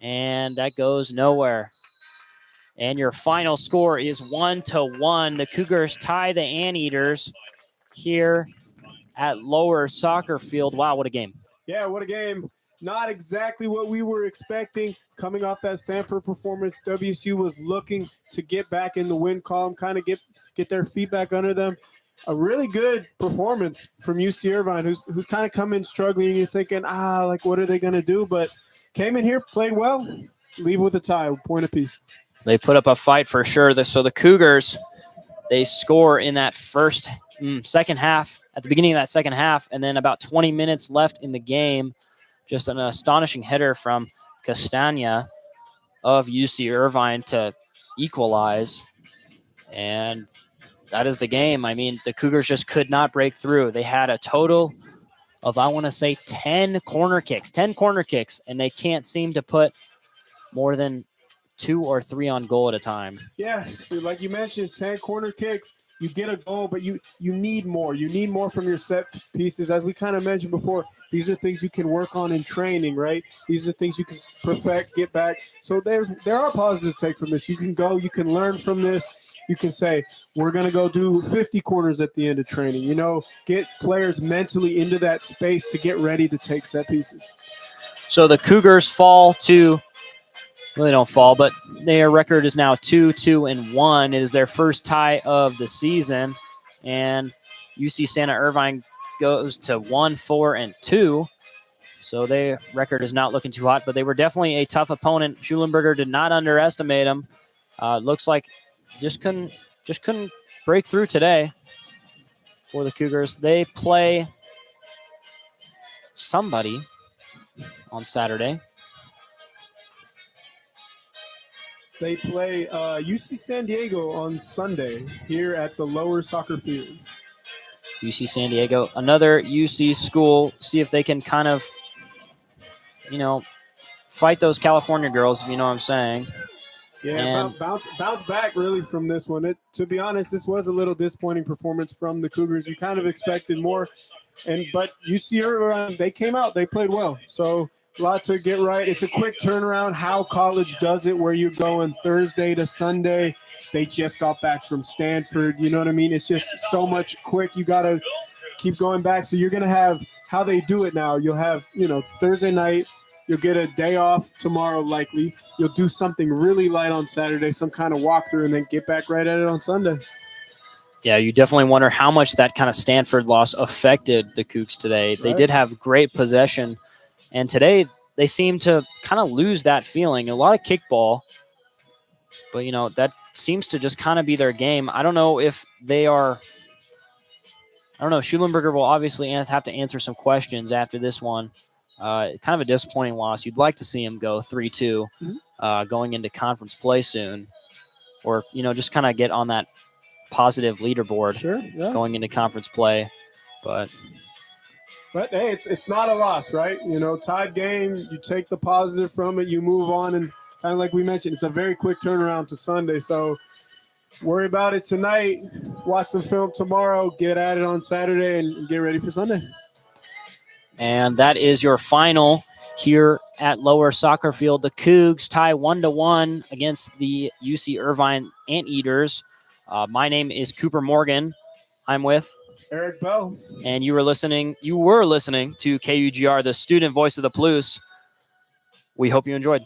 And that goes nowhere. And your final score is 1-1. The Cougars tie the Anteaters here at Lower Soccer Field. Wow, what a game. Yeah, what a game. Not exactly what we were expecting coming off that Stanford performance. WSU was looking to get back in the win column, kind of get their feet back under them. A really good performance from UC Irvine, who's kind of come in struggling, and you're thinking, like, what are they going to do? But came in here, played well, leave with a tie, point apiece. They put up a fight for sure. So the Cougars, they score in that second half, at the beginning of that second half, and then about 20 minutes left in the game. Just an astonishing header from Castagna of UC Irvine to equalize. And that is the game. I mean, the Cougars just could not break through. They had a total of, I want to say, 10 corner kicks, and they can't seem to put more than 2 or 3 on goal at a time. Yeah, like you mentioned, 10 corner kicks. You get a goal, but you need more. You need more from your set pieces. As we kind of mentioned before, these are things you can work on in training, right? These are things you can perfect, get back. So there are positives to take from this. You can go, you can learn from this. You can say, we're going to go do 50 corners at the end of training. Get players mentally into that space to get ready to take set pieces. So the Cougars don't fall, but their record is now 2-2-1. It is their first tie of the season, and UC Santa Irvine goes to 1-4-2. So their record is not looking too hot, but they were definitely a tough opponent. Schulenberger did not underestimate them. Looks like just couldn't break through today for the Cougars. They play somebody on Saturday. They play UC San Diego on Sunday here at the Lower Soccer Field. UC San Diego, another UC school. See if they can kind of, fight those California girls, if you know what I'm saying. Yeah, bounce back really from this one. To be honest, this was a little disappointing performance from the Cougars. You kind of expected more, but UC Irvine, they came out, they played well. So a lot to get right. It's a quick turnaround. How college does it, where you're going Thursday to Sunday. They just got back from Stanford. You know what I mean? It's just so much quick. You got to keep going back. So you're going to have how they do it now. You'll have, Thursday night. You'll get a day off tomorrow likely. You'll do something really light on Saturday, some kind of walkthrough, and then get back right at it on Sunday. Yeah, you definitely wonder how much that kind of Stanford loss affected the Cougs today. Right. They did have great possession. And today, they seem to kind of lose that feeling. A lot of kickball, but, that seems to just kind of be their game. I don't know if they are – I don't know. Schulenberger will obviously have to answer some questions after this one. Kind of a disappointing loss. You'd like to see him go 3-2 going into conference play soon, or, just kind of get on that positive leaderboard going into conference play. But hey, it's not a loss, right? Tied game, you take the positive from it, you move on, and kind of like we mentioned, it's a very quick turnaround to Sunday. So worry about it tonight, watch some film tomorrow, get at it on Saturday, and get ready for Sunday. And that is your final here at Lower Soccer Field. The Cougs tie 1-1 against the UC Irvine Anteaters. My name is Cooper Morgan. I'm with Eric Bell. And you were listening to KUGR, the student voice of the Palouse. We hope you enjoyed.